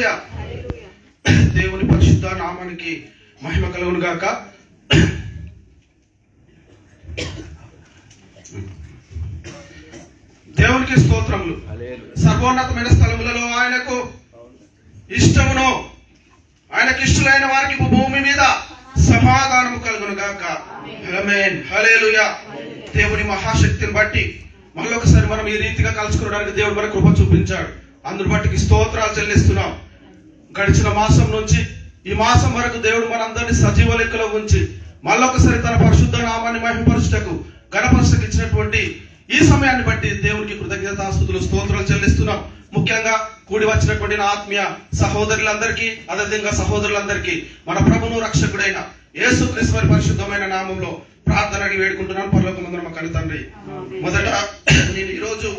హల్లెలూయా. దేవుని పరిశుద్ధ నామానికి మహిమ కలుగును గాక. దేవునికి స్తోత్రములు. సర్వోన్నతమైన స్థలములలో ఆయనకు ఇష్టమును, ఆయనకు ఇష్టలైన వారికి భూమి మీద సమాధానము కలుగును గాక. ఆమేన్. హల్లెలూయా. దేవుని మహాశక్తిని బట్టి మళ్ళొకసారి మనం ఈ రీతిగా కలుసుకోవడానికి దేవుడు మన కృప చూపించాడు. అందుని బట్టి స్తోత్రాలు చెల్లిస్తున్నాం. గడిచిన మాసం నుంచి ఈ మాసం వరకు దేవుడు మనందరినీ సజీవ లెక్కలో ఉంచి మళ్ళొకసారి తన పరిశుద్ధ నామాన్ని మహిమపరచుటకు గణపరచుటకు ఇచ్చినటువంటి ఈ సమయాన్ని బట్టి దేవునికి కృతజ్ఞతాస్తుతులు స్తోత్రాలు చెల్లిస్తున్నాం. ముఖ్యంగా కూడి వచ్చినటువంటి నా ఆత్మీయ సహోదరులందరికీ, అదేవిధంగా సహోదరులందరికీ మన ప్రభును రక్షకుడైన యేసుక్రీస్తు వారి పరిశుద్ధమైన నామంలో ప్రార్థన అడిగి వేడుకుంటున్నాను. పరలోకమందున మా కన్న తండ్రి, మొదట నేను ఈరోజు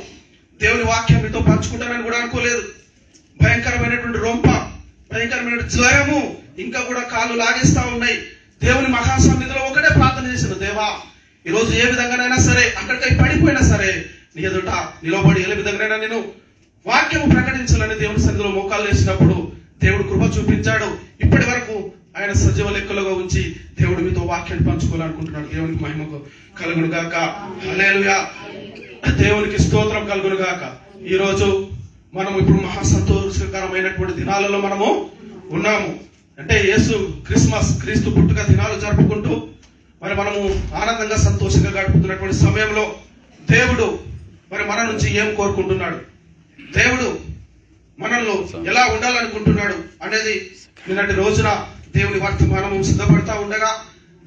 దేవుని వాక్యం మీతో పంచుకుంటానని కూడా అనుకోలేదు. భయంకరమైనటువంటి రొంప, భయంకరమైన జ్వరము, ఇంకా కూడా కాళ్ళు లాగేస్తా ఉన్నాయి. దేవుని మహాసన్నిధిలో ఒకటే ప్రార్థన చేశాను, దేవా ఈరోజు ఏ విధంగానైనా సరే అక్కడికి పడిపోయినా సరే నీ ఎదుట నిలబడి ఏ విధంగానైనా నేను వాక్యము ప్రకటించాలని దేవుని సన్నిధిలో మోకాలు వేసినప్పుడు దేవుడు కృప చూపించాడు. ఇప్పటి వరకు ఆయన సజీవ లెక్కలుగా ఉంచి దేవుడు మీతో వాక్యాన్ని పంచుకోవాలనుకుంటున్నాడు. దేవునికి మహిమకు కలుగును గాక. హల్లెలూయా. దేవునికి స్తోత్రం కలుగును గాక. ఈ రోజు మనం ఇప్పుడు మహా సంతోషకరమైనటువంటి దినాలలో మనము ఉన్నాము. అంటే యేసు క్రీస్తు పుట్టుక దినాలు జరుపుకుంటూ మరి మనము ఆనందంగా సంతోషంగా గడుపుతున్నటువంటి సమయంలో దేవుడు మరి మన నుంచి ఏం కోరుకుంటున్నాడు, దేవుడు మనల్ని ఎలా ఉండాలనుకుంటున్నాడు అనేది నిన్నటి రోజున దేవుని వర్తమానము సిద్ధపడతా ఉండగా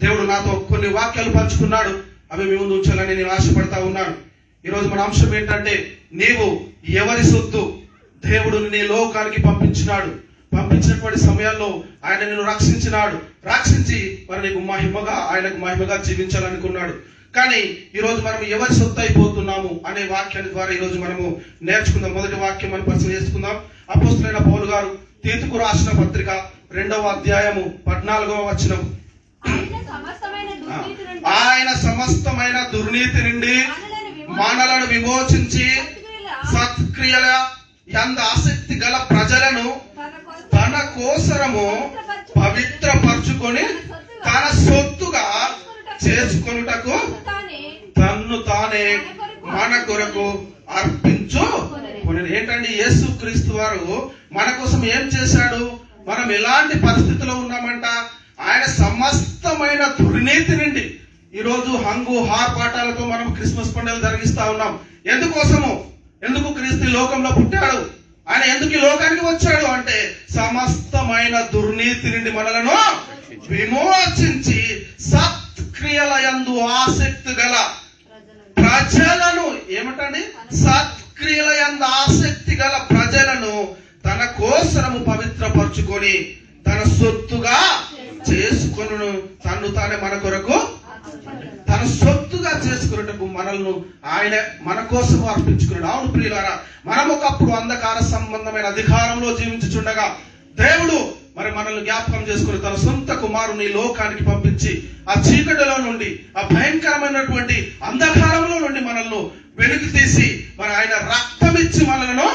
దేవుడు నాతో కొన్ని వాక్యాలు పంచుకున్నాడు. అవి మీ ముందు ఉంచాలని నేను ఆశపడతా ఉన్నాను. ఈరోజు మన అంశం ఏంటంటే, నీవు ఎవరి సొత్తు? దేవుడు నీ లోకానికి పంపించినటువంటి సమయాల్లో ఆయన నిన్ను రక్షించి మరి నీకు ఆయనకు మహిమగా జీవించాలనుకున్నాడు. కానీ ఈరోజు మనం ఎవరి సొత్తు అయిపోతున్నాము అనే వాక్యాన్ని ద్వారా ఈరోజు మనము నేర్చుకుందాం. మొదటి వాక్యం మనం పరిచయం చేసుకుందాం. అపోస్తలుడైన పౌలు గారు తీతుకు రాసిన పత్రిక 2వ అధ్యాయము 14వ వచనం. ఆయన సమస్తమైన దుర్నీతి నుండి మనలను విమోచించి సత్క్రియల యందు ఆసక్తి గల ప్రజలను తన కోసరము పవిత్రపరచుకొని తన సొత్తుగా చేసుకొనుటకు తన్ను తానే మన కొరకు అర్పించు. ఏంటండి, యేసు క్రీస్తు వారు మన కోసం ఏం చేశాడు? మనం ఎలాంటి పరిస్థితిలో ఉన్నామంట? ఆయన సమస్తమైన దుర్నీతి నుండి ఈరోజు హంగు హార్పాటాలతో మనం క్రిస్మస్ పండుగలు జరిగిస్తా ఉన్నాం. ఎందుకు క్రీస్తు లోకంలో పుట్టాడు? ఆయన ఎందుకు ఈ లోకానికి వచ్చాడు అంటే సమస్తమైన దుర్నీతి నుండి మనలను విమోచించి సత్క్రియల యందు ఆసక్తి గల ప్రజలను, ఏమిటండి, సత్క్రియల యందు ఆసక్తి గల ప్రజలను తన కోసరము పవిత్రపరచుకొని తన సొత్తుగా చేసుకొను తన్ను తానే మన కొరకు తన సొత్తుగా చేసుకున్నట్టుకు మనల్ని ఆయన మన కోసం అర్పించుకున్నాడు. అవును ప్రియులారా, మనం ఒకప్పుడు అంధకార సంబంధమైన అధికారంలో జీవించుచుండగా దేవుడు మరి మనల్ని జ్ఞాపకం చేసుకుని తన సొంత కుమారుని లోకానికి పంపించి ఆ చీకటిలో నుండి, ఆ భయంకరమైనటువంటి అంధకారంలో నుండి మనల్ని వెలికి తీసి మరి ఆయన రక్తం ఇచ్చి మనలను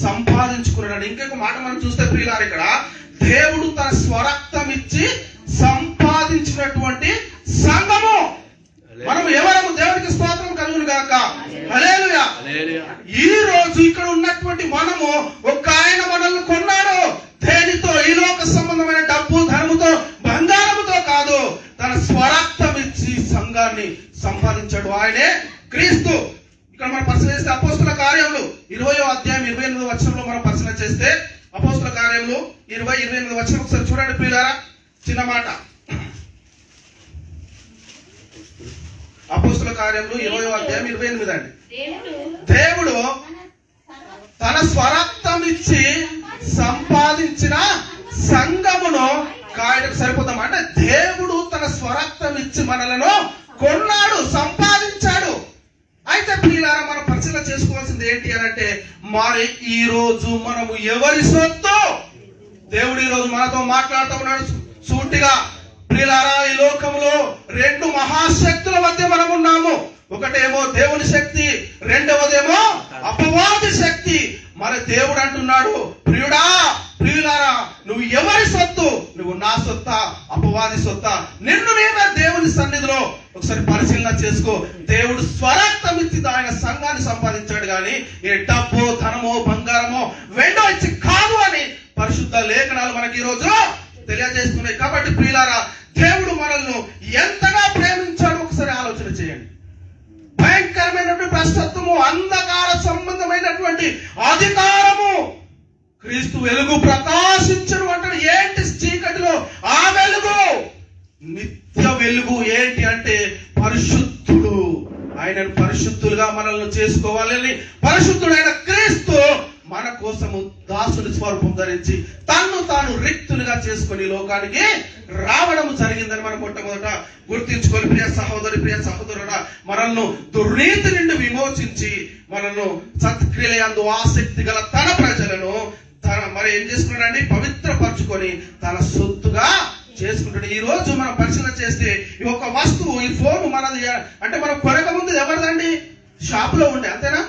సంపాదించుకున్నాడు. ఇంకొక మాట మనం చూస్తే ప్రియులారా, ఇక్కడ దేవుడు తన స్వరక్తం ఇచ్చి సంపాదించినటువంటి సంఘము మనం ఎవరము? దేవునికి స్తోత్రం కలుగును గాక. హల్లెలూయా. ఈ రోజు ఇక్కడ ఉన్నటువంటి మనము ఒక ఆయన మనల్ని కొన్నాడు. దేనితో? ఈ లోక సంబంధమైన డబ్బు, ధనముతో, బంగారముతో కాదు, తన స్వరక్తం ఇచ్చి సంఘాన్ని సంపాదించాడు. ఆయనే క్రీస్తు. ఇక్కడ మనం పరిశీలన చేస్తే అపోస్తల కార్యములు 20వ అధ్యాయం 28వ వచనంలో మనం పరిశీలన చేస్తే అపోస్తల కార్యములు 20-28వ వచనం ఒకసారి చూడండి ప్రియులారా. చిన్న మాట. అపోస్తల కార్యములు 20వ అధ్యాయం 28 అండి. దేవుడు తన స్వరక్తం ఇచ్చి సంపాదించిన సంఘమును కాయడానికి సరిపోతాం అంటే దేవుడు తన స్వరక్తం ఇచ్చి మనలను కొన్నాడు, సంపాదించాడు. అయితే ప్రియులారా, మనం పరిశీలన చేసుకోవాల్సింది ఏంటి అని అంటే, మరి ఈ రోజు మనము ఎవరి సొత్తు? దేవుడు ఈ రోజు మనతో మాట్లాడుతూ ఉన్నాడు సూటిగా. ప్రియులారా, ఈ లోకంలో 2 మహాశక్తుల మధ్య మనం ఉన్నాము. ఒకటేమో దేవుని శక్తి, రెండవదేమో అపవాది శక్తి. మరి దేవుడు అంటున్నాడు, ప్రియుడా, ప్రియులారా, నువ్వు నా సొత్త, అపవాది సొత్త? నిన్ను నీవే దేవుని సన్నిధిలో ఒకసారి పరిశీలన చేసుకో. దేవుడు స్వరక్తం ఇచ్చి ఆయన సంఘాన్ని సంపాదించాడు కానీ ఏ డబ్బో, ధనమో, బంగారమో, వెండో ఇచ్చి కాదు అని పరిశుద్ధ లేఖనాలు మనకి ఈ రోజు తెలియజేస్తున్నాయి. కాబట్టి ప్రియులారా, దేవుడు మనల్ని ఎంతగా ప్రేమించాడో ఒకసారి ఆలోచన చేయండి. భయంకరమైనటువంటి భ్రష్టత్వము, అంధకార సంబంధమైనటువంటి అధికారము, క్రీస్తు వెలుగు ప్రకాశించను అంటాడు. ఏంటి చీకటిలో ఆ వెలుగు? నిత్య వెలుగు. ఏంటి అంటే పరిశుద్ధుడు. ఆయనను పరిశుద్ధులుగా మనల్ని చేసుకోవాలని పరిశుద్ధుడైన క్రీస్తు మన కోసము దాసుని స్వరూపం ధరించి తన్ను తాను రిక్తునిగా చేసుకుని లోకానికి రావడం జరిగిందని మనం మొట్టమొదట గుర్తించుకొని, ప్రియ సహోదరి, ప్రియ సహోదరుడా, మనల్ని దుర్నీతి నుండి విమోచించి మనల్ని సత్క్రియలందు ఆసక్తి గల తన ప్రజలను మరి ఏం చేసుకున్నాడండి? పవిత్రపరచుకొని తన సొత్తుగా చేసుకుంటాడు. ఈ రోజు మనం పరిశీలన చేస్తే ఈ ఒక వస్తువు, ఈ ఫోన్ మనది అంటే మనం కొనక ముందు ఎవరిదండి? షాప్ లో ఉండే, అంతేనా?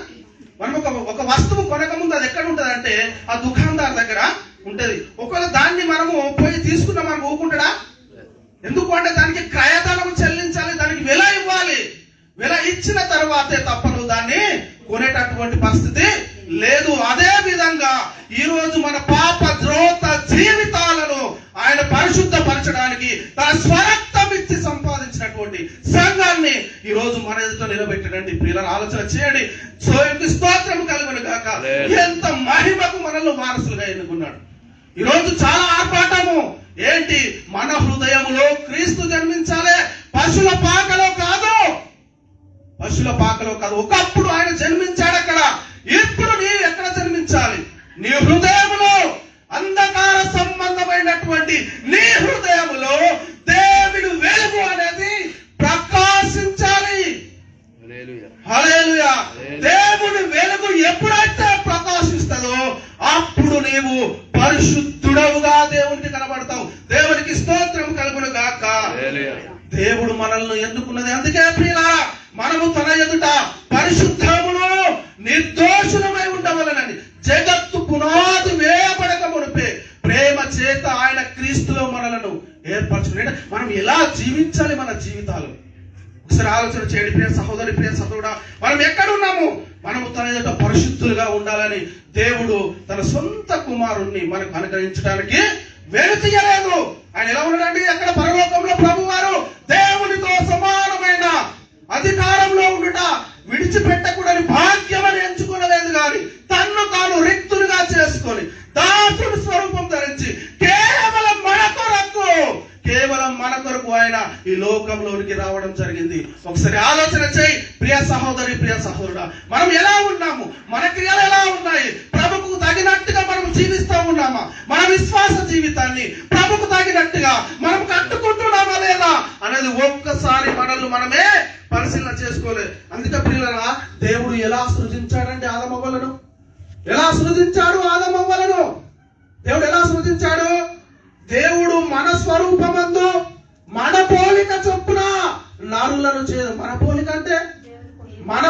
మనం ఒక వస్తువు కొనక ముందు అది ఎక్కడ ఉంటది అంటే ఆ దుకాణదారు దగ్గర ఉంటది. ఒకవేళ దాన్ని మనము పోయి తీసుకున్నా మనం ఊకుంటాడా? ఎందుకు అంటే దానికి క్రయధనం చెల్లించాలి, దానికి వెల ఇవ్వాలి. వెల ఇచ్చిన తర్వాతే తప్ప నువ్వు దాన్ని కొనేటటువంటి పరిస్థితి లేదు. అదే విధంగా ఈ రోజు మన పాప ద్రోత జీవితాలను ఆయన పరిశుద్ధపరచడానికి తన స్వరక్తం ఇచ్చి సంపాదించినటువంటి సంఘాన్ని ఈ రోజు మన ఎదుట నిలబెట్టండి. ప్రియుల ఆలోచన చేయండి. స్తోత్రం కలుగును గాక. ఎంత మహిమకు మనల్ని వారసులుగా ఎన్నుకున్నాడు. ఈ రోజు చాలా ఆర్భాటము. ఏంటి? మన హృదయములో క్రీస్తు జన్మించాలి, పశువుల పాకలో కాదు. పశువుల పాకలో కాదు. ఒకప్పుడు ఆయన జన్మించాడు అక్కడ. ఇప్పుడు నీవు ఎక్కడ జన్మించాలి? నీ హృదయములో, అంధకార సంబంధమైనటువంటి నీ హృదయములో దేవుని వెలుగు అనేది ప్రకాశించాలి. హల్లెలూయా. దేవుని వెలుగు ఎప్పుడైతే ప్రకాశిస్తుందో అప్పుడు నీవు పరిశుద్ధుడవుగా దేవునికి కనబడతావు. దేవునికి స్తోత్రం కలుగును గాక. దేవుడు మనల్ని ఎన్నుకున్నది అందుకే ప్రియులారా, మనము తన ఎదుట పరిశుద్ధమును నిర్దోషులమై ఉండవలనని జగత్తు పునాది వేయబడక మునిపే ప్రేమ చేత ఆయన క్రీస్తులో మనలను ఏర్పరచుకుని మనం ఎలా జీవించాలి మన జీవితాలు ఒకసారి ఆలోచన చేయండి. ప్రియ సహోదరి, ప్రియ సహోదరుడా, మనం ఎక్కడున్నాము? మనము తన ఎదుట పరిశుద్ధులుగా ఉండాలని దేవుడు తన సొంత కుమారుణ్ణి మనకు అనుగ్రహించడానికి వెనుతీయలేదు. ఆయన ఎలా ఉన్నాడండి? అక్కడ పరలోకంలో ప్రభువారు దేవునితో సమానమైన అధికారంలో ఉండుట విడిచిపెట్టకూడని భాగ్యమని ఎంచుకోలేదు కానీ తన్ను తాను రిక్తునిగా చేసుకొని దాసుని స్వరూపం ధరించి కేవలం మన కొరకు ఆయన ఈ లోకంలోనికి రావడం జరిగింది. ఒకసారి ఆలోచన చేయి ప్రియ సహోదరి, ప్రియ సహోదరుడా, మనం ఎలా ఉన్నాము? మన క్రియలు ఎలా ఉన్నాయి? ప్రభుకు తగినట్టుగా మనం జీవిస్తూ ఉన్నామా? మన విశ్వాస జీవితాన్ని ప్రభుకు తగినట్టుగా మనం కట్టుకుంటున్నామా లేదా అనేది ఒక్కసారి మనమే పరిశీలన చేసుకోలేదు. అందుకే ప్రియులరా, దేవుడు ఎలా సృజించాడండి ఆదమవ్వలను? ఎలా సృజించాడు ఆదమవ్వలను? దేవుడు ఎలా సృజించాడు? దేవుడు మన స్వరూపమందు మన పోలిక చొప్పున నరులను చేయదు. మన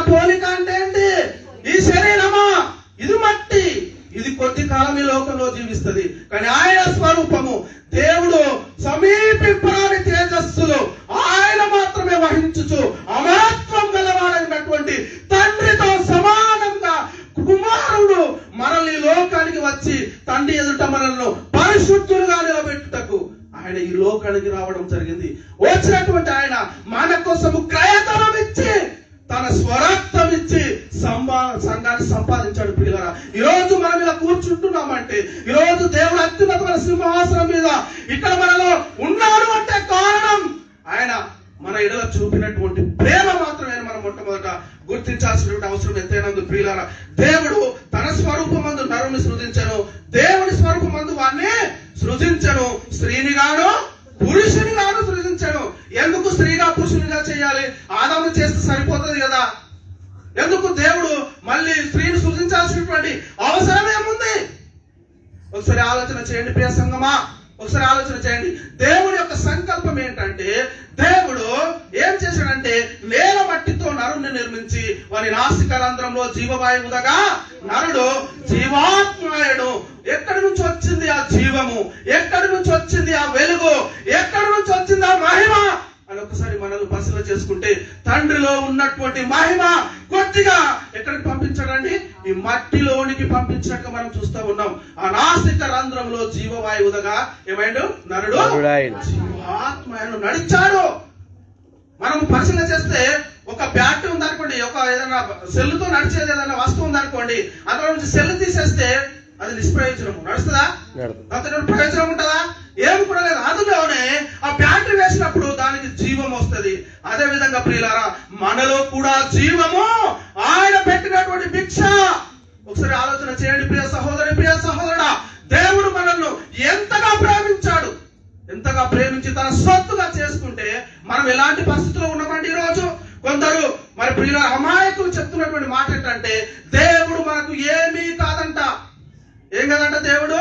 పోలిక అంటే ఏంటి? ఈ శరీరమా, ఇది మట్టి, ఇది కొద్ది కాలం ఈ లోకంలో జీవిస్తుంది. కానీ ఆయన స్వరూపము దేవుడు సమీపింపరాని తేజస్సులు ఆయన మాత్రమే వహించుచు అమరత్వం గలవాడైనటువంటి తండ్రితో సమానంగా కుమారుడు మనల్ని లోకానికి వచ్చి తండ్రి ఎదుట మనల్ని పరిశుద్ధులుగా నిలబెట్టుటకు ఆయన ఈ లోకానికి రావడం జరిగింది. వచ్చినటువంటి ఆయన మన కోసము క్రయధనం ఇచ్చి తన స్వరక్తం ఇచ్చి సంఘాన్ని సంపాదించాడు. పిల్లరా, ఈ రోజు మనం ఇలా కూర్చుంటున్నామంటే, ఈ రోజు దేవుడు అత్యున్నతమైన సింహాసనం మీద ఇక్కడ మనలో ఉన్నాడు అంటే కారణం ఆయన మన ఎడల చూపినటువంటి ప్రేమ మాత్రమే. మనం మొట్టమొదట గుర్తించాల్సినటువంటి అవసరం ఎంతైనా ఉంది. ప్రియులారా, దేవుడు తన స్వరూపమందు నరుని సృజించను, దేవుని స్వరూపమందు వారిని సృజించను. స్త్రీని గాను పురుషుని గాను సృజించను. ఎందుకు స్త్రీగా పురుషునిగా చేయాలి? ఆదాము చేస్తే సరిపోతుంది కదా. ఎందుకు దేవుడు మళ్ళీ స్త్రీని సృజించాల్సినటువంటి అవసరం ఏముంది? ఒకసారి ఆలోచన చేయండి ప్రియ సంగమా, ఒకసారి ఆలోచన చేయండి. దేవుడి యొక్క సంకల్పం ఏంటంటే, దేవుడు ఏం చేశాడంటే నేల మట్టితో నరుణ్ణి నిర్మించి వారి నాసికారంధ్రంలో జీవవాయువుగా నరుడు జీవాత్మాయుడు. ఎక్కడి నుంచి వచ్చింది ఆ జీవము? ఎక్కడి నుంచి వచ్చింది ఆ వెలుగు? తండ్రిలో ఉన్నటువంటి మహిమ కొద్దిగా ఎక్కడికి పంపించాడండి? ఈ మట్టిలోనికి పంపించినట్టు మనం చూస్తూ ఉన్నాం. ఆ నాసిక రంధ్రంలో జీవవాయువుగా ఏమైండు? నరుడు జీవాత్మను నడిచాడు. మనం పరిశీలన చేస్తే ఒక బ్యాటరీ ఉందనుకోండి, ఒక ఏదైనా సెల్లుతో నడిచేది ఏదైనా వస్తువు ఉందనుకోండి, అందులో నుంచి సెల్ తీసేస్తే అది నిష్ప్రయోజనము. నడుస్తుందా? ప్రయోజనం ఉంటుందా? ఏమి కూడా లేదు. అందులోనే ఆ బ్యాటరీ వేసినప్పుడు దానికి జీవం వస్తుంది. అదే విధంగా ప్రియులారా, మనలో కూడా జీవము ఆయన పెట్టినటువంటి భిక్ష. ఒకసారి ఆలోచన చేయండి ప్రియ సహోదరి, ప్రియ సహోదరుడా. దేవుడు మనల్ని ఎంతగా ప్రేమించాడు, ఎంతగా ప్రేమించి తన సొత్తుగా చేసుకుంటే మనం ఎలాంటి పరిస్థితుల్లో ఉన్నామండి ఈరోజు? కొందరు మరి ప్రియుల అమాయకులు చెప్తున్నటువంటి మాట ఏంటంటే, దేవుడు మనకు ఏమీ కాదంట. ఏం కాదంట? దేవుడు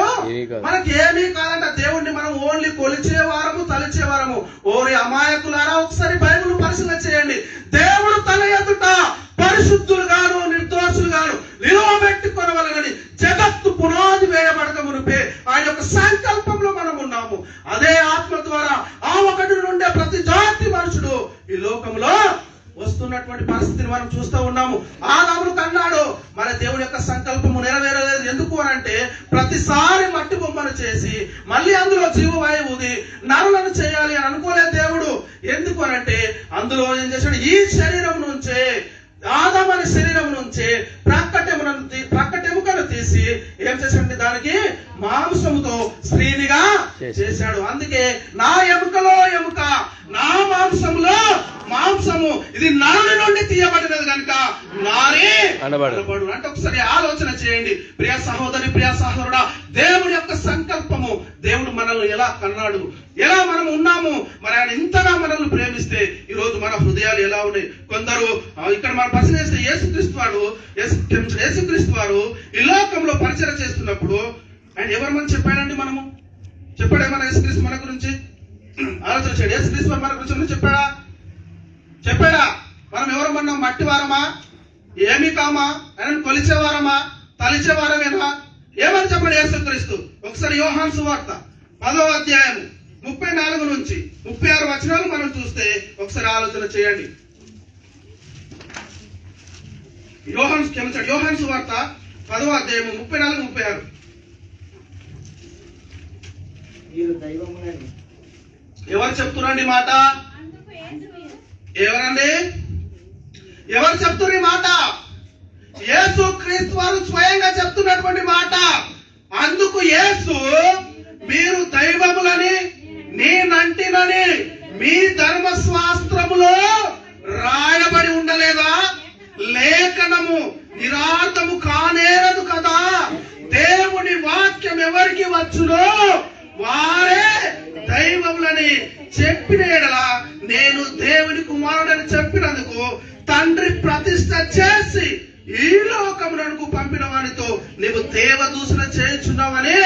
మనకి ఏమీ కాదంట. దేవుడిని మనం ఓన్లీ కొలిచేవారము, తలిచేవారము. ఓరి అమాయకులారా, ఒకసారి బైబిల్ పరిశీలన చేయండి. దేవుడు తన ఎదుట పరిశుద్ధులుగాను నిర్దోషులుగాను నిలవబెట్టుకొనవలెనని జగత్తు పునాది వేయబడక మునిపే ఆయన యొక్క సంకల్పంలో మనం ఉన్నాము. అదే ఆత్మ ద్వారా ఆ ఒకటి నుండే ప్రతి జాతి మనుషుడు ఈ లోకంలో వస్తున్నటువంటి పరిస్థితిని మనం చూస్తూ ఉన్నాము. ఆదామును కన్నాడు, మన దేవుడి యొక్క సంకల్పము నెరవేరలేదు. ఎందుకు అనంటే, ప్రతిసారి మట్టి బొమ్మను చేసి మళ్ళీ అందులో జీవవాయువుది నరులను చేయాలి అని అనుకోలేదు దేవుడు. ఎందుకు అనంటే, అందులో ఏం చేశాడు? ఈ శరీరం నుంచే, ఆదాము అనే శరీరం నుంచే ప్రక్కటెముకను తీసి ఏం చేశాడు? దానికి మాంసముతో స్త్రీనిగా చేశాడు. అందుకే నా ఎముకలో ఎముక, నా మాంసములో మాంసము, ఇది నరుని నుండి తీయబడినది కనుక నారే అనబడు. అంటే ఒకసారి ఆలోచన చేయండి ప్రియ సహోదరి, ప్రియ సహోదరుడా. దేవుడి యొక్క సంకల్పము, దేవుడు మనల్ని ఎలా కన్నాడు, ఎలా మనం ఉన్నాము, మరి ఆయన ఇంతగా మనల్ని ప్రేమిస్తే ఈ రోజు మన హృదయాలు ఎలా ఉన్నాయి? కొందరు ఇక్కడ మనం పరిశీలిస్తే యేసుక్రీస్తు వారు ఈ లోకంలో పరిచయం చేస్తున్నప్పుడు ఆయన ఎవరు మనం చెప్పాడండి? మనము చెప్పాడేమన్నా యేసుక్రీస్తు మన గురించి? ఆలోచన చేయండి. యేసుక్రీస్తు వారు మన గురించి చెప్పాడా? మనం ఎవరమన్నా మట్టి వారమా, ఏమీ కామా, ఆయన కొలిచేవారమా, తలిచేవారమేనా? ఏమని చెప్పండి యేసుక్రీస్తు? ఒకసారి యోహాను సువార్త 10వ అధ్యాయం 34 నుంచి 36 వచనాలు మనం చూస్తే ఒకసారి ఆలోచన చేయండి. యోహాను సువార్త 10వ అధ్యాయం 34-36. ఎవరు చెప్తున్నారండి మాట? ఎవరండి? ఎవరు చెప్తున్నారు ఈ మాట? యేసుక్రీస్తు వారు స్వయంగా చెప్తున్నటువంటి మాట. అందుకు యేసు, మీరు దైవములని నేనంటినని మీ ధర్మశాస్త్రములో రాయబడి ఉండలేదా? లేఖనము నిరార్థము కానేరదు కదా. దేవుని వాక్యం ఎవరికి వచ్చునో వారే దైవములని చెప్పిన యెడల నేను దేవుని కుమారుడని చెప్పినందుకు తండ్రి ప్రతిష్ఠ చేసి ఈ లోకమునకు పంపిన వానితో నీవు దేవదూషణ చేయుచున్నావని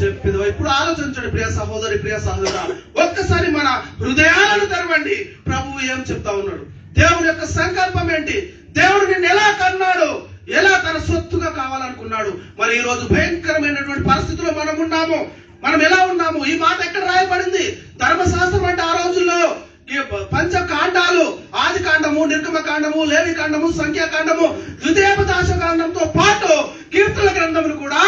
చెప్పేది. ఇప్పుడు ఆలోచించండి ప్రియ సహోదరి, ప్రియ సహోదరుడా. ఒక్కసారి మన హృదయాలను తెరవండి. ప్రభువు ఏం చెప్తా ఉన్నాడు? దేవుని యొక్క సంకల్పం ఏంటి? దేవుడు నిన్ను ఎలా కన్నాడు, ఎలా తన సొత్తుగా కావాలనుకున్నాడు. మరి ఈ రోజు భయంకరమైనటువంటి పరిస్థితుల్లో మనం ఉన్నాము. మనం ఎలా ఉన్నాము? ఈ మాట ఎక్కడ రాయబడింది? ధర్మశాస్త్రం అంటే ఆ రోజుల్లో పంచకాండాలు, ఆది కాండము, నిర్గమ కాండము, లేవి కాండము, సంఖ్యాకాండము, ద్వితీయోపదేశ కాండంతో పాటు కీర్తన గ్రంథములు కూడా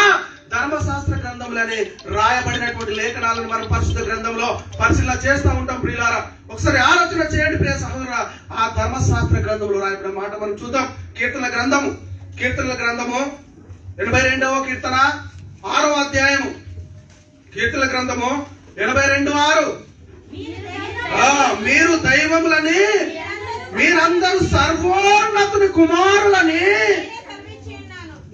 ధర్మశాస్త్ర గ్రంథములని రాయబడినటువంటి లేఖనాలను మనం పరిశుద్ధ గ్రంథంలో పరిశీలన చేస్తూ ఉంటాం. ప్రియులారా, ఒకసారి ఆలోచన చేయండి ప్రియ సహోదర. ఆ ధర్మశాస్త్ర గ్రంథంలో రాయబడిన మాట మనం చూద్దాం. కీర్తన గ్రంథము 82వ కీర్తన 6వ అధ్యాయము. కీర్తన గ్రంథము 82:6. మీరు దైవములని, మీరందరూ సర్వోన్నతుని కుమారులని.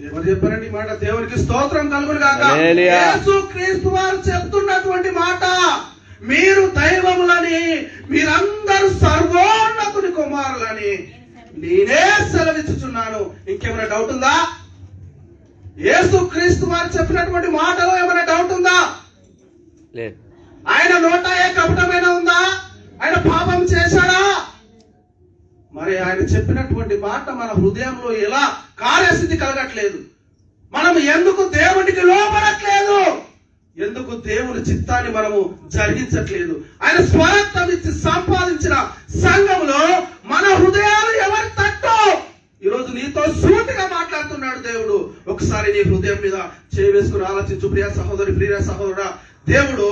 ఎవరు చెప్పారండి మాట? దేవునికి స్తోత్రం కలుగును గాక. యేసుక్రీస్తు వారు చెప్తున్నటువంటి మాట, మీరు దైవములని, మీరందరూ సర్వోన్నతుని కుమారులని నేనే సెలవిచ్చుచున్నాను. ఇంకేమైనా డౌట్ ఉందా? యేసుక్రీస్తు వారు చెప్పినటువంటి మాటలో ఏమైనా డౌట్ ఉందా? ఆయన నోట ఏ కపటమైనా ఉందా? ఆయన పాపం చేశాడా? మరి ఆయన చెప్పినటువంటి మాట మన హృదయంలో ఎలా కార్యసిద్ధి కలగట్లేదు? మనం ఎందుకు దేవునికి లోపడట్లేదు? ఎందుకు దేవుని చిత్తాన్ని మనము జరిగించట్లేదు? ఆయన స్వరత్వం ఇచ్చి సంపాదించిన సంఘంలో మన హృదయాలు ఎవరి తట్టు ఈరోజు నీతో సూటిగా మాట్లాడుతున్నాడు దేవుడు. ఒకసారి నీ హృదయం మీద చేవేసుకుని ఆలోచించు ప్రియ సహోదరి, ప్రియ సహోదరుడా. దేవుడు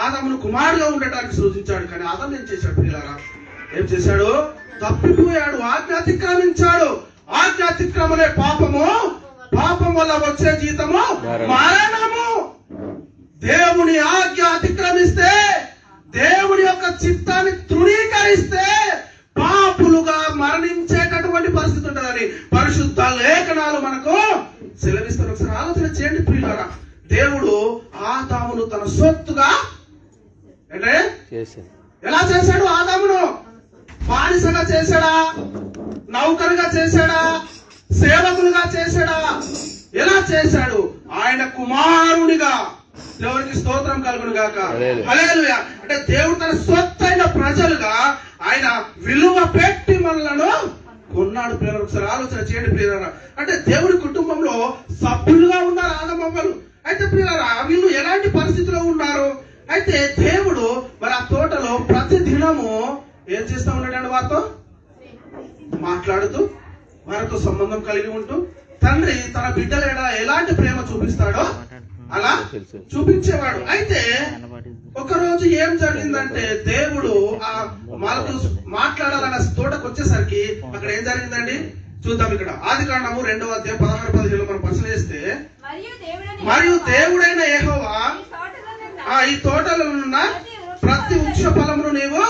ఆదామును కుమారుగా ఉండటానికి సృజించాడు, కానీ ఆదాము ఏం చేశాడు ప్రియులారా? ఏం చేశాడు? తప్పిపోయాడు, ఆజ్ఞ అతిక్రమించాడు. ఆజ్ఞ అతిక్రమలే పాపము, పాపం వల్ల వచ్చే జీతము మరణము. దేవుని ఆజ్ఞ అతిక్రమిస్తే, దేవుని యొక్క చిత్తాన్ని తృణీకరిస్తే పాపులుగా మరణించేటటువంటి పరిస్థితి ఉంటుందని పరిశుద్ధ లేఖనాలు మనకు సెలవిస్తారు. ఒకసారి ఆలోచన చేయండి ప్రియులారా. దేవుడు ఆదామును తన సొత్తుగా అంటే ఎలా చేశాడు? ఆదామును బానిసగా చేశాడా? నౌకరుగా చేశాడా? సేవకులుగా చేశాడా? ఎలా చేశాడు? ఆయన కుమారునిగా. దేవునికి స్తోత్రం కలుగును గాక. హల్లెలూయా. అంటే దేవుడు తన సొత్తైన ప్రజలుగా ఆయన విలువ పెట్టి మనలను కొన్నాడు. ప్రియులారా, ఒకసారి ఆలోచన చేయండి ప్రియులారా. అంటే దేవుడి కుటుంబంలో సభ్యులుగా ఉన్నారు ఆదమవ్వలు. అయితే ప్రియులారా, వీళ్ళు ఎలాంటి పరిస్థితిలో ఉన్నారు? అయితే దేవుడు మరి ఆ తోటలో ప్రతి దినము ఏం చేస్తూ ఉన్నాడు? వారితో మాట్లాడుతూ, వారితో సంబంధం కలిగి ఉంటూ, తండ్రి తన బిడ్డల ఎలాంటి ప్రేమ చూపిస్తాడో అలా చూపించేవాడు. అయితే ఒకరోజు ఏం జరిగిందంటే, దేవుడు ఆ వాళ్ళతో మాట్లాడాలన్న తోటకు వచ్చేసరికి అక్కడ ఏం జరిగిందండి చూద్దాం. ఇక్కడ ఆదికాండము 2వ అధ్యాయం 16-17 మనం పరిశీలన చేస్తే, మరియు దేవుడైన యెహోవా ఈ తోటలో ఉన్న ప్రతి వృక్ష ఫలమును నీవు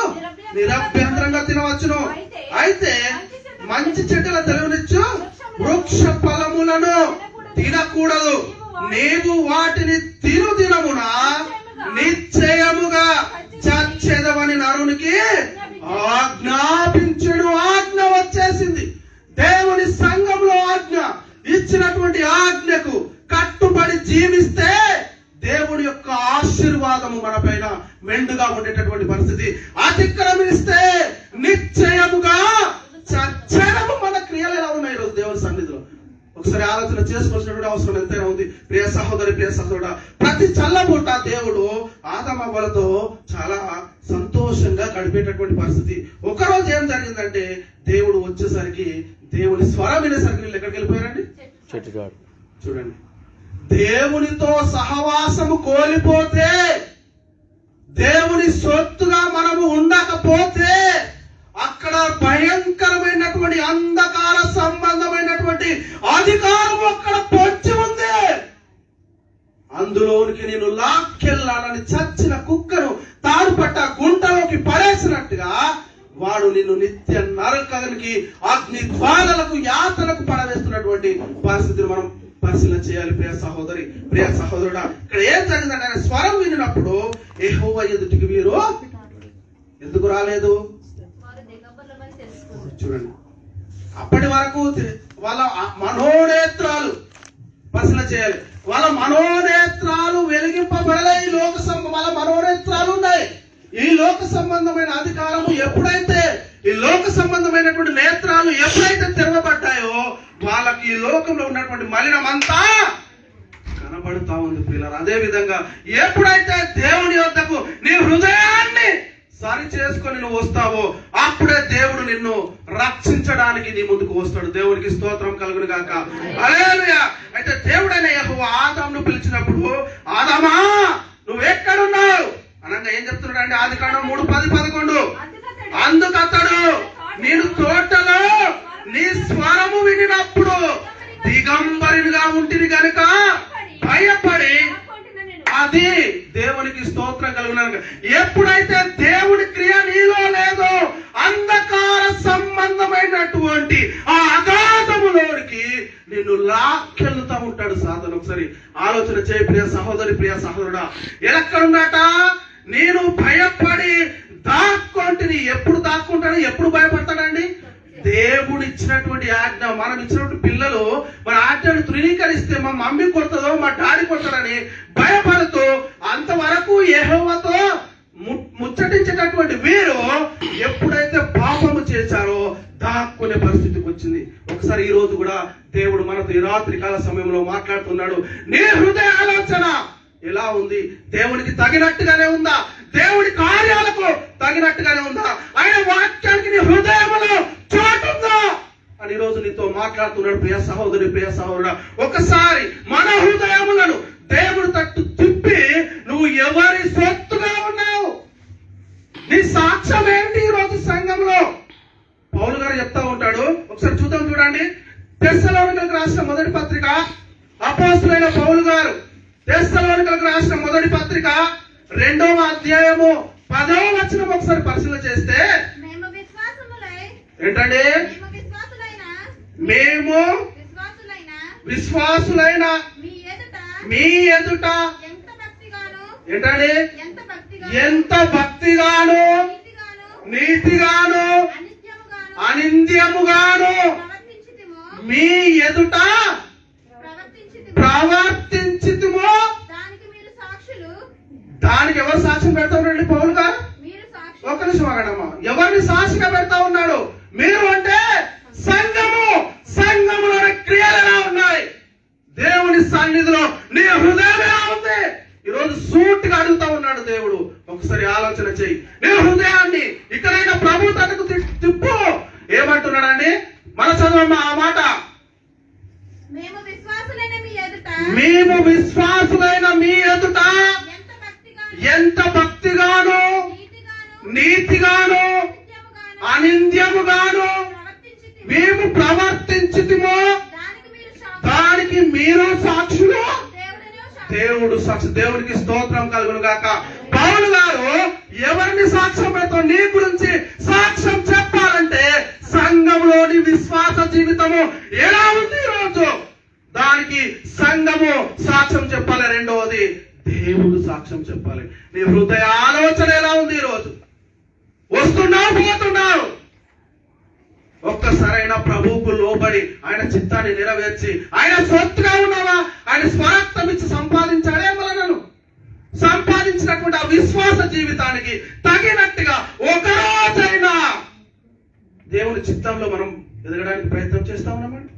నిరభ్యంతరంగా తినవచ్చును, అయితే మంచి చెట్టుల తెలివినిచ్చు వృక్ష ఫలములను తినకూడదు. నీవు వాటిని తిను దినమున నిశ్చయముగా చచ్చెదవని నరునికి ఆజ్ఞాపించుడు. ఆజ్ఞ వచ్చేసింది. దేవుని సంఘంలో ఆజ్ఞ ఇచ్చినటువంటి ఆజ్ఞకు కట్టుబడి జీవిస్తే దేవుడి యొక్క ఆశీర్వాదము మన పైన మెండుగా ఉండేటటువంటి పరిస్థితి. అతిక్రమిస్తే నిశ్చయముగా చచ్చడము. మన క్రియలు ఎలా ఉన్నాయి ఈరోజు దేవుని సన్నిధిలో? ఒకసారి ఆలోచన చేసుకోవాల్సినటువంటి అవసరం ఎంతైనా ఉంది. ప్రియ సహోదరి, ప్రియ సహోదరుడా, ప్రతి చల్లబూట దేవుడు ఆదమవ్వలతో చాలా సంతోషంగా గడిపేటటువంటి పరిస్థితి. ఒకరోజు ఏం జరిగిందంటే, దేవుడు వచ్చేసరికి దేవుని స్వరం వినేసరికి వీళ్ళు ఎక్కడికి వెళ్ళిపోయారండి? చెట్టుగాడు. చూడండి, దేవునితో సహవాసము కోల్పోతే, దేవుని సొత్తుగా మనము ఉండకపోతే అక్కడ భయంకరమైనటువంటి అంధకార సంబంధమైనటువంటి అధికారం అక్కడ పొంచి ఉంది. అందులోనికి నేను లాక్కెళ్ళాలని చచ్చిన కుక్కను తాడుపట్ట గుంటలోకి పడేసినట్టుగా వాడు నిన్ను నిత్య నరకానికి, అగ్ని జ్వాలలకు, యాతనకు పడవేస్తున్నటువంటి పరిస్థితిని మనం పరిశీలన చేయాలి. ప్రియ సహోదరి, ప్రియ సహోదరుడా, ఇక్కడ ఏం జరిగిందంటే, ఆయన స్వరం వినినప్పుడు యెహోవా ఎదుటికి వీరు ఎందుకు రాలేదు? చూడండి, అప్పటి వరకు వాళ్ళ మనోనేత్రాలు పరిశీలన చేయాలి. వాళ్ళ మనోనేత్రాలు వెలిగింపబడలే. ఈ లోక వాళ్ళ మనోనేత్రాలు ఉన్నాయి. ఈ లోక సంబంధమైన అధికారము ఎప్పుడైతే, ఈ లోక సంబంధమైనటువంటి నేత్రాలు ఎప్పుడైతే తెరవబడ్డాయో వాళ్ళకి ఈ లోకంలో ఉన్నటువంటి మలినం అంతా కనబడుతా ఉంది పిల్లలు. అదే విధంగా ఎప్పుడైతే దేవుని వద్దకు నీ హృదయాన్ని సరి చేసుకొని నువ్వు వస్తావో అప్పుడే దేవుడు నిన్ను రక్షించడానికి నీ ముందుకు వస్తాడు. దేవునికి స్తోత్రం కలుగును గాక. హల్లెలూయా. అయితే దేవుడైన యెహోవా ఆదామును పిలిచినప్పుడు, ఆదామా నువ్వు ఎక్కడున్నావు అనగా ఏం చెప్తున్నాడు అంటే, ఆదికాండం 3:10-11, అందుకతడు నేను తోటలో నీ స్వరము వినినప్పుడు దిగంబరిగా ఉంటుంది గనుక భయపడి, అది దేవునికి స్తోత్రం కలుగును. ఎప్పుడైతే దేవుడి క్రియ నీలో లేదో అంధకార సంబంధమైనటువంటి ఆ అగాధములోనికి నిన్ను లాక్కెళ్తా ఉంటాడు సాధన. ఒకసారి ఆలోచన చేయి ప్రియ సహోదరి, ప్రియ సహోదరుడా. ఎక్కడున్నట? నేను భయపడి దాక్కుంటుని. ఎప్పుడు దాక్కుంటాడు? ఎప్పుడు భయపడతాడండి? దేవుడు ఇచ్చినటువంటి ఆజ్ఞ, మనం ఇచ్చినటువంటి పిల్లలు మన ఆజ్ఞను తృణీకరిస్తే మా మమ్మీ కొడతాదో, మా డాడీ కొడతాడని భయపడుతూ అంతవరకు యెహోవాతో ముచ్చటించేటటువంటి వీరు ఎప్పుడైతే పాపము చేశారో దాక్కునే పరిస్థితికి వచ్చింది. ఒకసారి ఈ రోజు కూడా దేవుడు మనతో ఈ రాత్రి కాల సమయంలో మాట్లాడుతున్నాడు. నీ హృదయ ఆలోచన ఎలా ఉంది? దేవునికి తగినట్టుగానే ఉందా? దేవుడి కార్యాలకు తగినట్టుగానే ఉందా? ఆయన వాక్యానికి నీ హృదయంలో చోటుందా అని ఈరోజు నీతో మాట్లాడుతున్నాడు. ప్రియ సహోదరి, ప్రియ సహోదరుడా, ఒకసారి మన హృదయములను దేవుడి తట్టు తిప్పి నువ్వు ఎవరి సొత్తుగా ఉన్నావు, నీ సాక్ష్యం ఏంటి ఈరోజు సంఘంలో? పౌలు గారు చెప్తా ఉంటాడు, ఒకసారి చూడండి. తెస్సలోనికలకు రాసిన మొదటి పత్రిక, అపోస్తలుడైన పౌలు గారు తెస్సలోనికలకు రాసిన మొదటి పత్రిక 2వ అధ్యాయము 10వ వచనం ఒకసారి పరిశీలన చేస్తే ఏంటండి? మేము విశ్వాసులైన మీ ఎదుట ఏంటండి? ఎంత భక్తిగాను, నీతిగాను, అనింద్యముగాను మీ ఎదుట ప్రవర్తించితిమో. దానికి ఎవరు సాక్ష్యం పెడతా ఉన్నాడు పౌలు గారు? ఒక్క నిమిషం ఆగడమ్మా. ఎవరిని సాక్షిగా పెడతా ఉన్నాడు? మీరు అంటే సంఘము. సంఘములోని క్రియలు ఎలా ఉన్నాయి? దేవుని సన్నిధిలో నీ హృదయం ఎలా ఉంది? ఈరోజు సూటిగా అడుగుతా ఉన్నాడు దేవుడు. ఒకసారి ఆలోచన చెయ్యి. నీ హృదయాన్ని ఇక్కడైనా ప్రభు తనకు తిప్పు. ఏమంటున్నాడండి? మన చదవమ్మా ఆ మాట. మేము విశ్వాసులైన మీ ఎదుట ఎంత భక్తిగాను, నీతిగాను, అనింద్యముగాను మేము ప్రవర్తించితిమో దానికి మీరు సాక్షులు. దేవుడు సాక్షి. దేవుడికి స్తోత్రం కలుగును గాక. పౌలు గారు ఎవరిని సాక్ష్యం పెడతాం? నీ గురించి సాక్ష్యం చెప్పాలంటే సంఘంలోని విశ్వాస జీవితము ఎలా ఉంది ఈరోజు, దానికి సంఘము సాక్ష్యం చెప్పాలి. రెండవది దేవుడు సాక్ష్యం చెప్పాలి. నీ హృదయ ఆలోచన ఎలా ఉంది ఈరోజు? వస్తున్నావు, పోతున్నావు? ఒక్కసారైనా ప్రభువుకు లోబడి ఆయన చిత్తాన్ని నెరవేర్చి ఆయన సొత్తుగా ఉన్నావా? ఆయన స్వరక్తం ఇచ్చి సంపాదించాడే మనను. సంపాదించినటువంటి ఆ విశ్వాస జీవితానికి తగినట్టుగా ఒకరోజైనా దేవుని చిత్తంలో మనం ఎదగడానికి ప్రయత్నం చేస్తా ఉన్నామండి.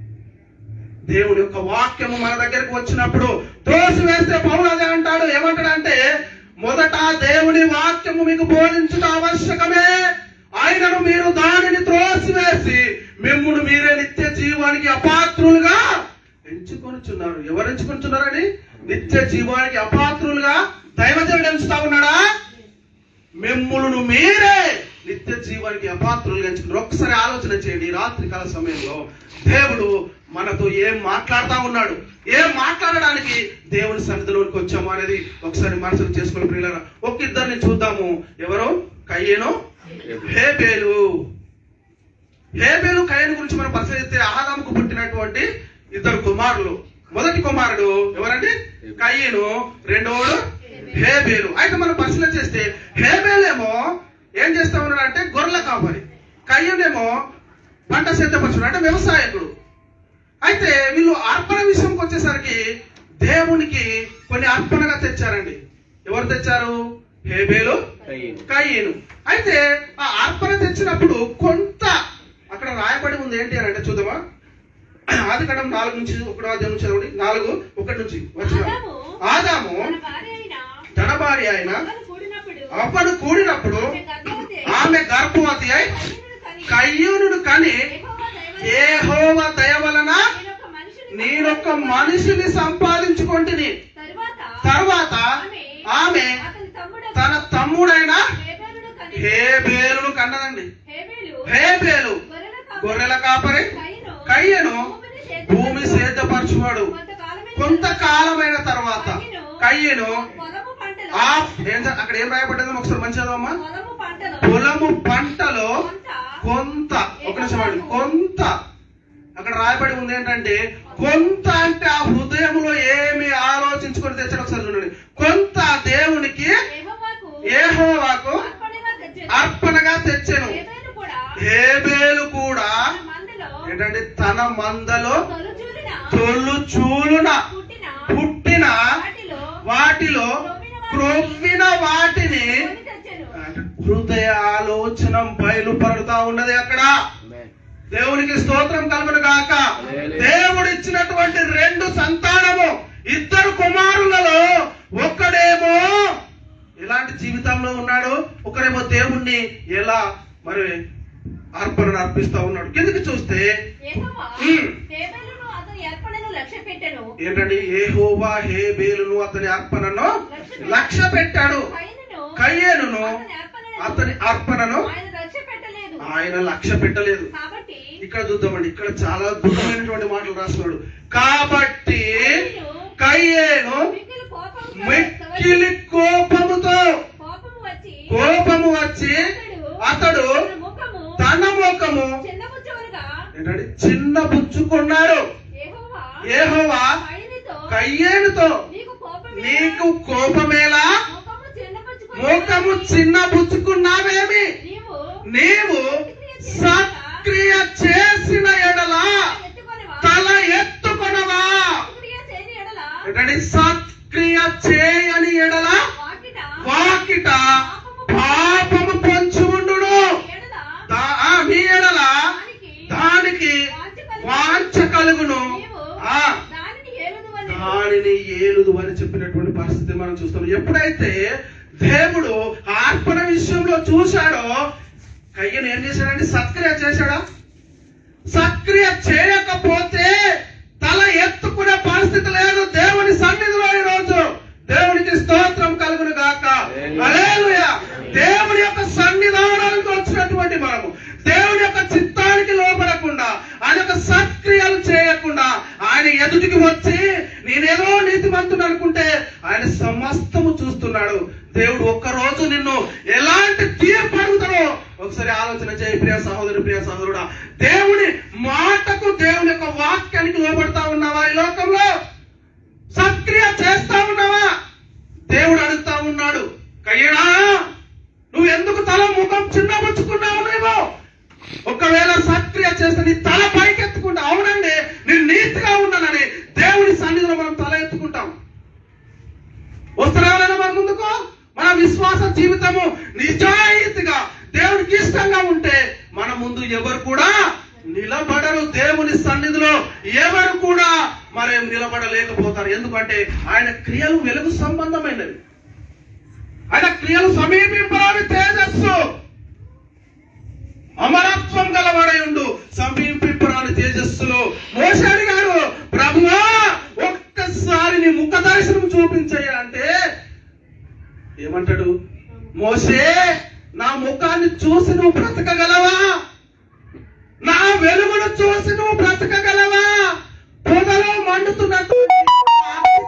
దేవుని యొక్క వాక్యము మన దగ్గరకు వచ్చినప్పుడు త్రోసి వేస్తే పౌలు అదే అంటాడు. ఏమంటాడంటే, మొదట దేవుని వాక్యము మీకు బోధించుట ఆవశ్యకమే, ఆయనను మీరు దానిని త్రోసివేసి మిమ్మును మీరే నిత్య జీవానికి అపాత్రులుగా ఎంచుకొనుచున్నారు. ఎవరు ఎంచుకొనుచున్నారని? నిత్య జీవానికి అపాత్రులుగా దైవజనుడు ఎంచుతా ఉన్నాడా? మిమ్ములను మీరే నిత్య జీవానికి అపాత్రులుగా ఎంచుకున్నారు. ఒక్కసారి ఆలోచన చేయండి. రాత్రి కాల సమయంలో దేవుడు మనతో ఏం మాట్లాడుతా ఉన్నాడు, ఏం మాట్లాడడానికి దేవుని సన్నిధిలోనికి వచ్చాము అనేది ఒకసారి మనసులో చేసుకుని ప్రియులారా, ఒక ఇద్దరిని చూద్దాము. ఎవరు? కయ్యేను, హేబేలు. హేబేలు కయ్యేను గురించి మనం పరిశీలిస్తే ఆదాముకు పుట్టినటువంటి ఇద్దరు కుమారులు. మొదటి కుమారుడు ఎవరండి? కయ్యేను. రెండవడు హేబేలు. అయితే మనం పరిశీలన చేస్తే హేబేలేమో ఏం చేస్తా ఉన్నాడు అంటే గొర్రెల కాపరి, కయ్యేనేమో పంట సిద్ధపరచుడు అంటే వ్యవసాయకుడు. అయితే వీళ్ళు అర్పణ విషయంకి వచ్చేసరికి దేవునికి కొన్ని అర్పణగా తెచ్చారండి. ఎవరు తెచ్చారు? హేబేలు, కయ్యేను. అయితే ఆ అర్పణ తెచ్చినప్పుడు కొంత అక్కడ రాయబడి ఉంది. ఏంటి అని అంటే చూద్దామా? ఆదికాండం 4 నుంచి 1వ అధ్యాయం నుంచి 4:1 నుంచి వచ్చిన ఆదాము తన భార్య అయిన అవ్వను కూడినప్పుడు ఆమె గర్భవతి అయి కయ్యూనుడు కని, యెహోవా దయ వలన నేనొక మనిషిని సంపాదించుకొంటిని. తర్వాత ఆమె తన తమ్ముడైన హేబేలును కన్నదండి. హేబేలు గొర్రెల కాపరి, కయ్యను భూమి సేద్యపరచువాడు. కొంతకాలమైన తర్వాత కయ్యను అక్కడ ఏం రాయబడ్డదో ఒకసారి మంచిగా అమ్మా. పొలము పంటలో కొంత, ఒక నిమిషం, కొంత అక్కడ రాయబడి ఉంది. ఏంటంటే కొంత అంటే ఆ హృదయంలో ఏమి ఆలోచించుకొని తెచ్చాడు ఒకసారి చూడండి. కొంత దేవునికి యెహోవాకు అర్పణగా తెచ్చాను. హేబేలు కూడా ఏంటంటే తన మందలో తొలుచూలున పుట్టిన వాటిలో క్రొవ్విన వాటిని, హృదయ ఆలోచన బయలుపరుతా ఉన్నది అక్కడ. దేవునికి స్తోత్రం కలుగును గాక. దేవుడు ఇచ్చినటువంటి 2 సంతానము, 2 కుమారులలో ఒక్కడేమో ఎలాంటి జీవితంలో ఉన్నాడు, ఒకరేమో దేవుణ్ణి ఎలా మరి అర్పణను అర్పిస్తా ఉన్నాడు. కిందకి చూస్తే ఏంటండి, యెహోవా హేబేలును అతని అర్పణను లక్ష్య పెట్టాడు, కయ్యేనును అతని అర్పణను ఆయన లక్ష్య పెట్టలేదు. ఇక్కడ చూద్దామండి, ఇక్కడ చాలా అద్భుతమైనటువంటి మాటలు రాస్తున్నాడు. కాబట్టి కయ్యేను మిక్కిలి కోపము వచ్చి అతడు తన ముఖము ఏంటంటే చిన్న పుచ్చుకున్నాడు. యెహోవా కయ్యేనుతో నీకు కోపమేలా, ముఖము చిన్న పుచ్చుకున్నావేమి, నీవు సత్క్రియ చేసిన ఎడల తల ఎత్తుకొనవా. ఏంటంటే సత్క్రియ చేయని ఎడల వాకిట పాపము పొంచి ఉండును, మీ ఎడల దానికి వాంఛ కలుగును, దానిని ఏలుదు అని చెప్పినటువంటి పరిస్థితి మనం చూస్తాం. ఎప్పుడైతే దేవుడు అర్పణ విషయంలో చూశాడో, కయ్యను ఏం చేశాడంటే సత్క్రియ చేశాడా? సత్క్రియ చేయకపోతే తల ఎత్తుకునే పరిస్థితి లేదు దేవుని సన్నిధిలో. ఈ రోజు దేవునికి స్తోత్రం కలుగును గాక. హల్లెలూయా. దేవుని యొక్క సన్నిధానానికి వచ్చినటువంటి మనము దేవుని యొక్క చిత్తానికి లోపడకుండా, ఆయన యొక్క సత్క్రియలు చేయకుండా ఆయన ఎదుటికి వచ్చి నేనేదో నీతిమంతుడు అనుకుంటే ఆయన సమస్తము చూస్తున్నాడు. దేవుడు ఒక్కరోజు నిన్ను ఎలాంటి తీర్పు అడుగుతాడో ఒకసారి ఆలోచన చేయి ప్రియ సహోదరి, ప్రియ సహోదరుడా. దేవుని మాటకు, దేవుని యొక్క వాక్యానికి లోపడతా ఉన్నావా? ఈ లోకంలో సత్క్రియ చేస్తా ఉన్నావా? దేవుడు అడుగుతా ఉన్నాడు, కయ్యడా నువ్వు ఎందుకు తల ముఖం చిన్నపుచ్చుకున్నావు? నువ్వు ఒకవేళ సత్క్రియ చేస్తే నీ తల పైకెత్తుకుంటా. అవునండి, నేను నీతిగా ఉన్నానని దేవుని సన్నిధిలో మనం తల ఎత్తుకుంటాం. వస్తున్నారైనా మన ముందుకు మన విశ్వాస జీవితము నిజాయితీగా దేవునికి ఇష్టంగా ఉంటే మన ముందు ఎవరు కూడా నిలబడరు. దేవుని సన్నిధిలో ఎవరు కూడా మరేం నిలబడలేకపోతారు. ఎందుకంటే ఆయన క్రియలు వెలుగు సంబంధమైనవి, ఆయన క్రియలు సమీపింపరాని తేజస్సు, అమరత్వం గలవాడై ఉండు సమీపింపరాని తేజస్సులో. మోషే అడిగాడు, ప్రభువా ఒక్కసారి నీ ముఖ దర్శనం చూపించయ్యా అంటే ఏమంటాడు? మోషే నా ముఖాన్ని చూసి నువ్వు బ్రతకగలవా? నా వెలుగును చూసి నువ్వు బ్రతకగలవా? పొదలో మండుతున్నట్టు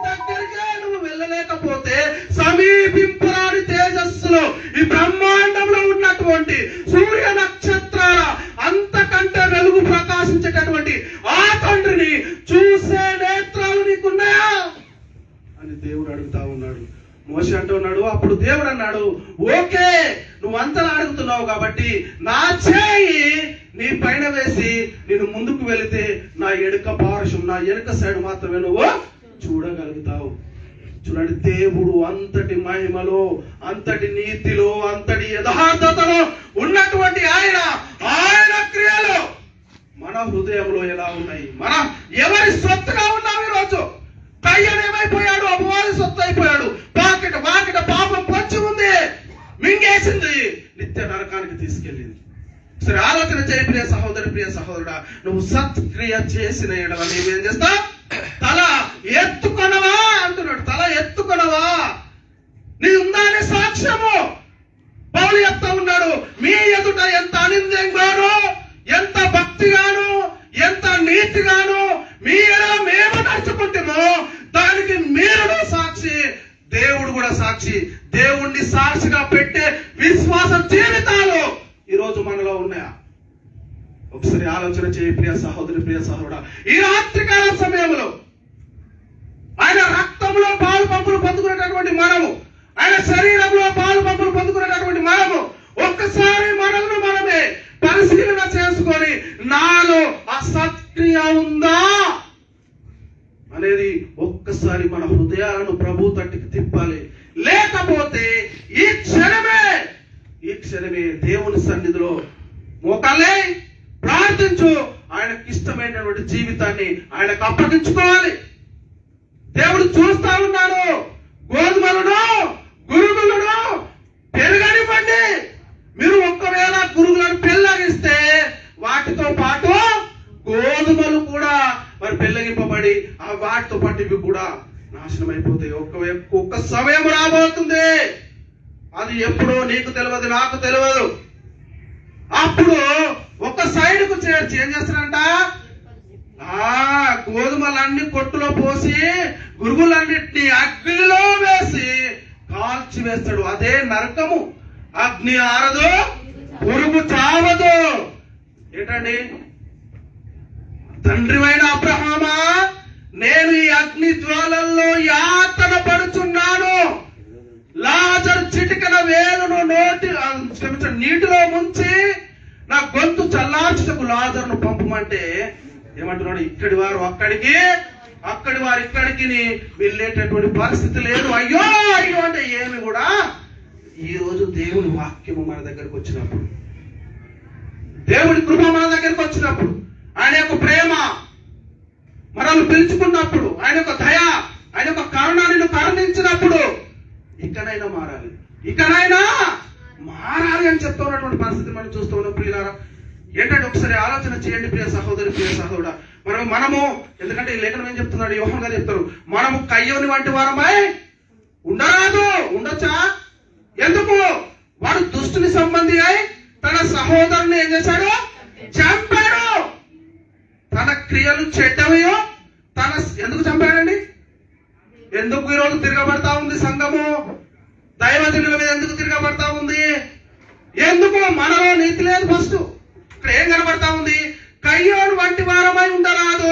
దగ్గరికే నువ్వు వెళ్ళలేకపోతే సమీపింపరాని తేజస్సులో ఈ బ్రహ్మాండంలో ఉన్నటువంటి సూర్య నక్షత్రాల అంతకంటే వెలుగు ప్రకాశించేటటువంటి ఆ తండ్రిని చూసే నేత్రాలు నీకున్నాయా అని దేవుడు అడుగుతా ఉన్నాడు. మోషే అంటున్నాడు, అప్పుడు దేవుడు అన్నాడు, ఓకే నువ్వు అంతలా అడుగుతున్నావు కాబట్టి నా చేయి నీ పైన వేసి నేను ముందుకు వెళితే నా ఎడక పార్శ్వం, నా ఎడక సైడ్ మాత్రమే నువ్వు చూడగలుగుతావు. చూడండి, దేవుడు అంతటి మహిమలో, అంతటి నీతిలో, అంతటి యథార్థతలో ఉన్నటువంటి ఆయన క్రియలు మన హృదయంలో ఎలా ఉన్నాయి? మనం ఎవరి సొత్తుగా ఉన్నాం? ఈరోజు కయ్యను ఏమైపోయాడు? అపవాది సొత్తు అయిపోయాడు. వాకిట పాపం పొంచి ఉంది, మింగేసింది, నిత్య నరకానికి తీసుకెళ్ళింది. సరే ఆలోచన చేయి ప్రియ సహోదరి, ప్రియ సహోదరుడా. నువ్వు సత్క్రియ చేసిన ఎడల నీవేం చేస్తావు? తల ఎత్తుకొనవా అంటున్నాడు. తల ఎత్తుకొనవా? నీ ఉందానే సాక్ష్యము పౌలు చెప్తా ఉన్నాడు. మీ ఎదుట ఎంత అనిందంగాను, ఎంత భక్తిగాను, ఎంత నీతిగాను మీ ఎడల మేము నడుచుకుంటామో దానికి మీరు సాక్షి, దేవుడు కూడా సాక్షి. దేవుణ్ణి సాక్షిగా పెట్టే విశ్వాస జీవితాలు ఈరోజు మనలో ఉన్నాయా? ఒకసారి ఆలోచన చేయి ప్రియ సహోదరి, ప్రియ సహోదరుడా. ఈ రాత్రికాల సమయంలో ఆయన రక్తంలో పాలు పంపులు పొందుకునేటటువంటి మనము, ఆయన శరీరంలో పాలు పంపులు పొందుకునేటటువంటి మనము ఒక్కసారి మనల్ని మనమే పరిశీలన చేసుకొని నాలో ఆ సత్క్రియ ఉందా అనేది ఒక్కసారి మన హృదయాలను ప్రభు తట్టికి తిప్పాలి. లేకపోతే ఈ క్షణమే దేవుని సన్నిధిలో మోకాలే ప్రార్థించు, ఆయనకు ఇష్టమైనటువంటి జీవితాన్ని ఆయనకు అప్పగించుకోవాలి. దేవుడు చూస్తా ఉన్నాడు. గోధుమలను గురుగులను పెరగనివ్వండి. మీరు ఒక్కవేళ గురుగులను పెళ్ళగిస్తే పాటివి కూడా నాశనం అయిపోతాయి. ఒక్క సమయం రాబోతుంది, అది ఎప్పుడో నీకు తెలియదు, నాకు తెలియదు. అప్పుడు ఒక సైడ్కు చేర్చి ఏం చేస్తారంట, గోధుమలన్నీ కొట్టులో పోసి గురుగులన్నిటిని అగ్నిలో వేసి కాల్చి వేస్తాడు. అదే నరకము. అగ్ని ఆరదు, పురుగు చావదు. ఏంటండి, తండ్రివైన అబ్రహామా, నేను ఈ అగ్ని జ్వాలల్లో యాతన పడుచున్నాను. లాజరు చిటికన వేలును నీటిలో ముంచి నా గొంతు చల్లార్చుటకు లాజరును పంపమంటే ఏమంటున్నాడు, ఇక్కడి వారు అక్కడికి, అక్కడి వారు ఇక్కడికి వెళ్ళేటటువంటి పరిస్థితి లేదు. అయ్యో అయ్యో అంటే ఏమి కూడా. ఈ రోజు దేవుని వాక్యము మన దగ్గరకు వచ్చినప్పుడు, దేవుడి కృప మన దగ్గరకు వచ్చినప్పుడు, ఆయన యొక్క ప్రేమ మనల్ని పిలుచుకున్నప్పుడు, ఆయన యొక్క దయ, ఆయన యొక్క కరుణను కరుణించినప్పుడు ఇకనైనా మారాలి, ఇకనైనా మారాలి అని చెప్తున్నటువంటి పరిస్థితి మనం చూస్తూ ఉన్నాం. ప్రియులారా, ఏంటంటే ఒకసారి ఆలోచన చేయండి ప్రియ సహోదరి, ప్రియ సహోదరుడా. మనము ఎందుకంటే ఈ లేఖనం ఏం చెప్తున్నాడు, యోహాను గారు చెప్తారు, మనము కయ్యోని వంటి వారమై ఉండరాదు. ఉండొచ్చా? ఎందుకు? వాడు దుష్టుని సంబంధి అయి తన సహోదరుని ఏం చేశాడు, చంపాడు. తన క్రియలు చెడ్డవయో ఎందుకు చంపాడండి? ఎందుకు ఈరోజు తిరగబడతా ఉంది సంఘము? దైవజనుల మీద ఎందుకు తిరగబడతా ఉంది? ఎందుకు? మనలో నీతి లేదు. ఫస్ట్ ఇక్కడ ఏం కనబడతా ఉంది, కయ్యోను వంటి వారమై ఉండరాదు.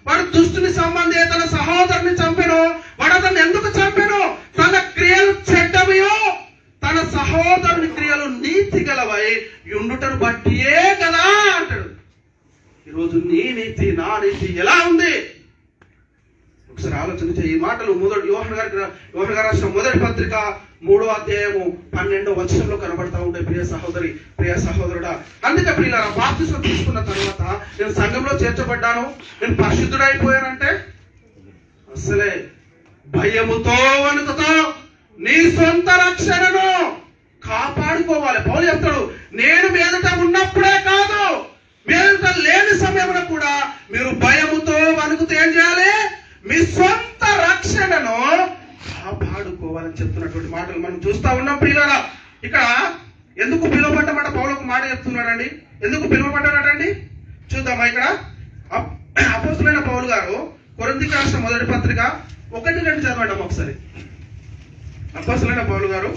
వాడు దుష్టుని సంబంధి తన సహోదరుని చంపెను. వాడు అతన్ని ఎందుకు చంపెను? తన క్రియలు చెడ్డవయో తన సహోదరుని క్రియలు నీతి గలవై ఉండుటను బట్టియే కదా అంటాడు. ఈరోజు నీ నీతి నా నీతి ఎలా ఉంది? ఒకసారి ఆలోచన చేయి. ఈ మాటలు యోహాను గారు రాసిన మొదటి పత్రిక 3వ అధ్యాయము 12వ వచనంలో కనబడతా ఉంటాయి. ప్రియ సహోదరి, ప్రియ సహోదరుడా. అందుకే ప్రియులారా, బాప్తిసం తీసుకున్న తర్వాత నేను సంఘంలో చేర్చబడ్డాను, నేను పరిశుద్ధుడైపోయానంటే అసలే భయముతో వణుకుతో నీ సొంత రక్షణను కాపాడుకోవాలి. పౌలు చెప్తాడు, నేను మీదట ఉన్నప్పుడే కాదు, మీదట లేని సమయంలో కూడా మీరు భయముతో వణుకుతో ఏం చేయాలి? మీ సొంత రక్షణను కాపాడుకోవాలని చెప్తున్నటువంటి మాటలు మనం చూస్తా ఉన్నాం. ప్రియులారా, ఇక్కడ ఎందుకు పిలువబడ్డమాట పౌలకు మాట చెప్తున్నాడండి? ఎందుకు పిలువబడ్డాడటండి? చూద్దామా. ఇక్కడ అపోస్తలుడైన పౌలు గారు కొరింథీయులకు రాసిన మొదటి పత్రిక 1-2 చదవండి ఒకసారి. అపోస్తలుడైన పౌలు గారు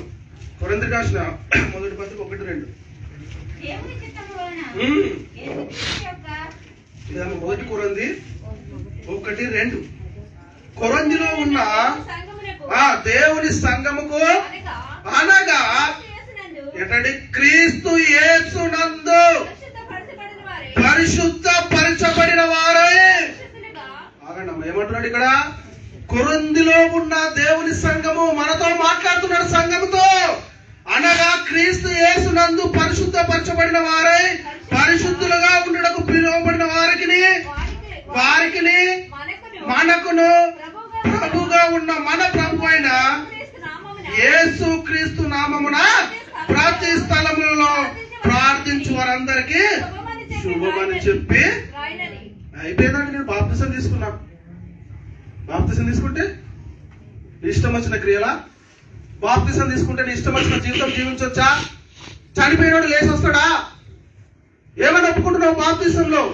కొరింథీయులకు రాసిన మొదటి పత్రిక 1-2. మొదటి కొరింథీ 1-2. కొరింథీలో ఉన్న దేవుని సంఘముకు అనగా ఏంటండి, క్రీస్తు యేసునందు పరిశుద్ధ పరచబడిన వారే. ఏమంటున్నాడు ఇక్కడ? కొరింథీలో ఉన్న దేవుని సంఘము మనతో మాట్లాడుతున్నాడు. సంఘముతో అనగా క్రీస్తు యేసునందు పరిశుద్ధ పరచబడిన వారే, పరిశుద్ధులుగా ఉండటకు పిలువబడిన వారికి మనకును ప్రభుగా ఉన్న మన ప్రభు అయిన యేసు క్రీస్తు నామమున ప్రతి స్థలములలో ప్రార్థించు వారందరికీ శుభమని చెప్పి అయిపోయిందండి. నేను బాప్తిసం తీసుకున్నా. బాప్తిసం తీసుకుంటే ఇష్టం వచ్చిన క్రియలా? బాప్తిసం తీసుకుంటే నీ ఇష్టం వచ్చిన జీవితం జీవించొచ్చా? చనిపోయినోడు లేచి వస్తాడా? ఏమని ఒప్పుకుంటున్నావు బాప్తిసంలో?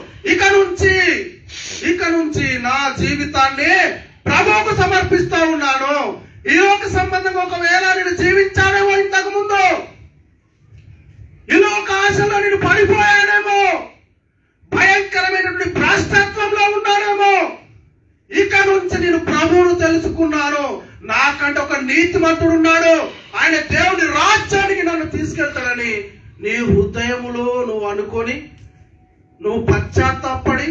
ఇక నుంచి నా జీవితాన్ని ప్రభువుకు సమర్పిస్తా ఉన్నాను. ఈ లోక సంబంధంగా ఒకవేళ నేను జీవించానేమో, ఇంతకు ముందు ఈ లోక ఆశలో నేను పడిపోయానేమో, భయంకరమైనటువంటి భ్రష్టత్వంలో ఉన్నానేమో, ఇక నుంచి నేను ప్రభువును తెలుసుకున్నాను. నాకంటే ఒక నీతిమంతుడు ఉన్నాడు, ఆయన దేవుని రాజ్యానికి నన్ను తీసుకెళ్తాడని నీ హృదయములో నువ్వు అనుకొని, నువ్వు పశ్చాత్తాపడి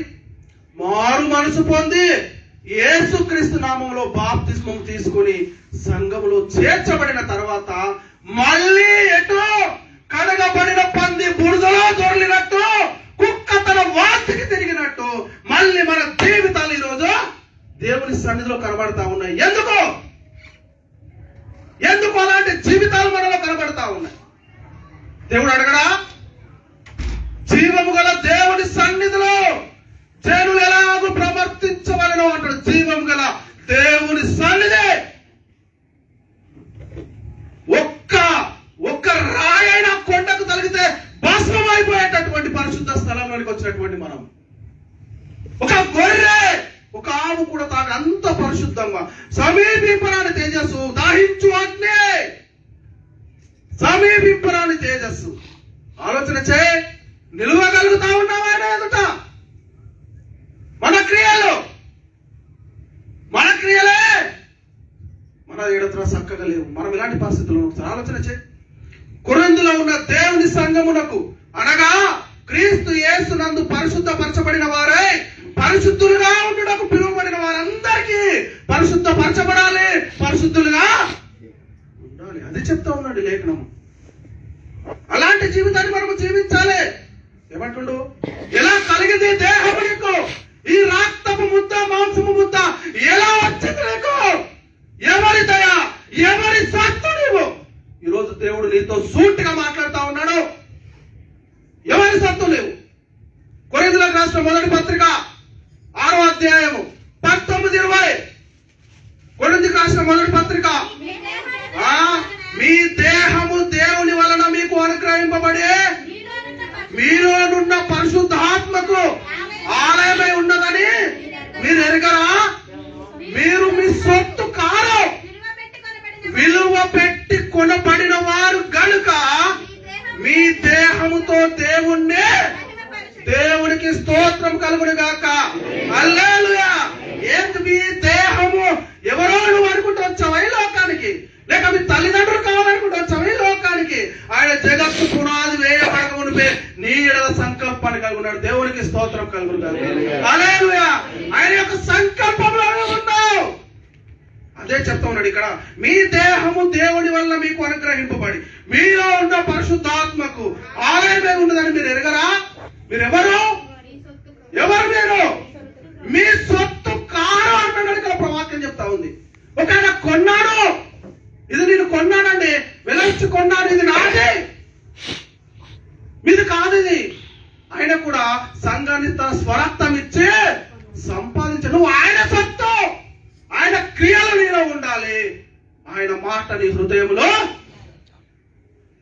మారు మనసు పొంది యేసుక్రీస్తు నామములో బాప్తిస్మం తీసుకుని సంఘములో చేర్చబడిన తర్వాత మళ్ళీ ఎటో కడగబడిన పంది బురదలో దొరికినట్టు, కుక్క తన వాటికి తిరిగినట్టు మళ్ళీ మన జీవితాలు ఈరోజు దేవుని సన్నిధిలో కనబడతా ఉన్నాయి. ఎందుకు అలాంటి జీవితాలు మనలో కనబడతా ఉన్నాయి? దేవుడు అడగడా? జీవము గల దేవుని సన్నిధిలో జనులు ఎలాగూ ప్రవర్తించవలెనో అంటాడు. జీవం గల చెప్తామా, సమీపింపరాని తేజస్సు, దాహించు అగ్ని, సమీపింపరాని తేజస్సు. ఆలోచన చేయి, నిలువగలుగుతా ఉన్నావా ఆయన ఎదుట? మన క్రియలే మన ఎడత చక్కగా లేవు. మనం ఇలాంటి పరిస్థితుల్లో ఒకసారి ఆలోచన చేయి. కొరింథీలో ఉన్న దేవుని సంఘమునకు, అనగా క్రీస్తు యేసునందు పరిశుద్ధపరచబడిన వారై పరిశుద్ధులుగా ఉండుటకు పిలువబడిన వారందరికీ పరిశుద్ధపరచబడాలి, పరిశుద్ధులుగా ఉండాలి. అది చెప్తా ఉన్నాడు లేఖనము. అలాంటి జీవితాన్ని మనము జీవించాలి. ఏమంటుండు? ఎలా కలిగింది దేహము నీకు? ఈ రక్తపు ముద్ద, మాంసము ముద్ద ఎలా వచ్చింది నీకు? ఎవరి దయ, ఎవరి సత్తు నీవు? ఈరోజు దేవుడు నీతో సూటిగా మాట్లాడుతా ఉన్నాడు. ఎవరి సత్తు లేవు. కొరింథీయులకు రాసిన మొదటి పత్రిక 6వ అధ్యాయము 19-20. కొరింథీయులకు రాసిన మొదటి పత్రిక, మీ దేహము దేవుని వలన మీకు అనుగ్రహింపబడి మీలోనున్న పరిశుద్ధాత్మకు ఆలయమై ఉన్నదని మీరు ఎరగరా? మీరు మీ సొత్తు కారు, విలువ పెట్టి కొనబడిన వారు గనుక మీ దేహముతో దేవునికి స్తోత్రం కలుగును గాక. హల్లెలూయా. ఏంటి మీ దేహము? ఎవరో నువ్వు అనుకుంటూ వచ్చావా ఈ లోకానికి? లేక మీ తల్లిదండ్రులు కావాలనుకుంటూ వచ్చావా ఈ లోకానికి? ఆయన జగత్తు పునాది వేయబడక మునిపే నీ ఎడల సంకల్పాన్ని కలుగున్నాడు. దేవునికి స్తోత్రం కలుగును గాక. హల్లెలూయా. ఆయన యొక్క సంకల్పంలో ఉన్నావు. అదే చెప్తా ఉన్నాడు ఇక్కడ. మీ దేహము దేవుని వల్ల మీకు అనుగ్రహింపబడి మీలో ఉన్న పరిశుద్ధాత్మకు ఆలయమే ఉన్నదని మీరు ఎరగరా? మీరెవరు? ఎవరు మీరు? మీ సొత్తు కారు అంటున్నాడు ఇక్కడ ప్రవాక్యం చెప్తా ఉంది. ఒక ఆయన కొన్నాడు, ఇది నేను కొన్నానండి, వెలచి కొన్నాను, ఇది నాది, మీది కాదు ఇది. ఆయన కూడా సంఘాన్ని తన స్వరక్తం ఇచ్చి సంపాదించు. నువ్వు ఆయన సొత్తు, ఆయన క్రియలు నీలో ఉండాలి, ఆయన మాట నీ హృదయంలో.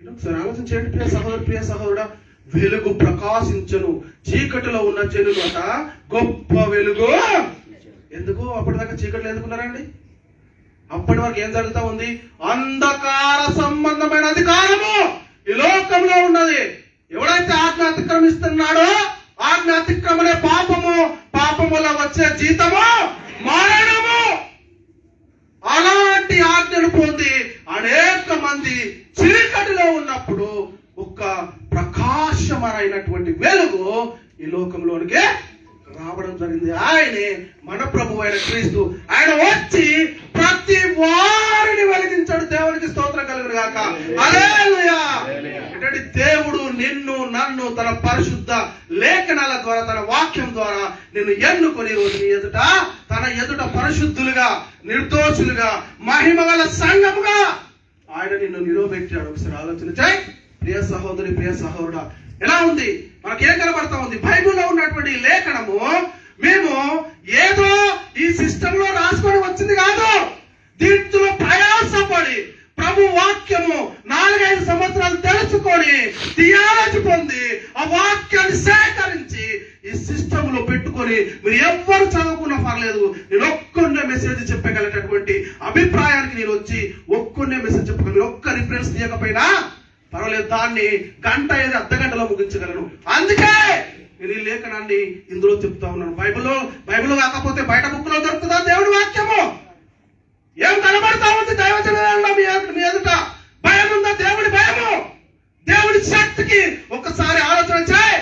ఒకసారి ఆలోచించండి ప్రియ సహోదరు, ప్రియ సహోదరుడా. వెలుగు ప్రకాశించను, చీకటిలో ఉన్న జనులు అట గొప్ప వెలుగు. ఎందుకు అప్పటిదాకా చీకటిలో ఎందుకున్నారండి? అప్పటి వరకు ఏం జరుగుతా ఉంది? అంధకార సంబంధమైన అధికారము ఈ లోకంలో ఉన్నది. ఎవడైతే ఆజ్ఞ అతిక్రమిస్తున్నాడో, ఆజ్ఞ అతిక్రమనే పాపము, పాపములో వచ్చే జీతము మరణము. అలాంటి ఆజ్ఞలు పొంది అనేక మంది చీకటిలో ఉన్నప్పుడు ఒక ప్రకాశమైనటువంటి వెలుగు ఈ లోకంలోనికి రావడం జరిగింది. ఆయనే మన ప్రభు అయిన క్రీస్తు. ఆయన వచ్చి ప్రతి వారిని వెలిగించాడు. దేవునికి స్తోత్రం కలుగును గాక. హల్లెలూయా. అంటే దేవుడు నిన్ను నన్ను తన పరిశుద్ధ లేఖనాల ద్వారా, తన వాక్యం ద్వారా నిన్ను ఎన్నుకొని రోజు నీ ఎదుట, తన ఎదుట పరిశుద్ధులుగా, నిర్దోషులుగా, మహిమగల సంఘముగా ఆయన నిన్ను నిలవబెట్టాడు. ఒకసారి ఆలోచన చేయి ప్రియ సహోదరి, ప్రియ సహోదరుడా. ఎలా ఉంది? మనకేం కనబడతా ఉంది? బైబిల్లో ఉన్నటువంటి లేఖనము మేము ఏదో ఈ సిస్టమ్ లో రాసుకొని వచ్చింది కాదు. దీంట్లో ప్రయాసపడి ప్రభు వాక్యము 4-5 సంవత్సరాలు తెలుసుకొని థియాలజీ పొంది ఆ వాక్యాన్ని సేకరించి ఈ సిస్టమ్ లో పెట్టుకొని మీరు ఎవ్వరు చదువుకున్నా పర్లేదు, నేను ఒక్కొన్నే మెసేజ్ చెప్పగలిగినటువంటి అభిప్రాయానికి నేను వచ్చి ఒక్కొన్నే మెసేజ్ చెప్పగలను. మీరు ఒక్క రిఫరెన్స్ తీయకపోయినా పర్వాలేదు, దాన్ని గంట ఏది అర్ధగంటలో ముగించగలను. అందుకే నేను ఈ లేఖనాన్ని ఇందులో చెప్తా ఉన్నాను. బైబిల్లో కాకపోతే బయట బుక్ లో దొరుకుతుందా దేవుడి వాక్యము? ఏం కనబడతా ఉంది దైవజనుల మీ ఎదుట? భయం ఉందా? దేవుడి భయము, దేవుడి శక్తికి ఒక్కసారి ఆలోచన చేయి.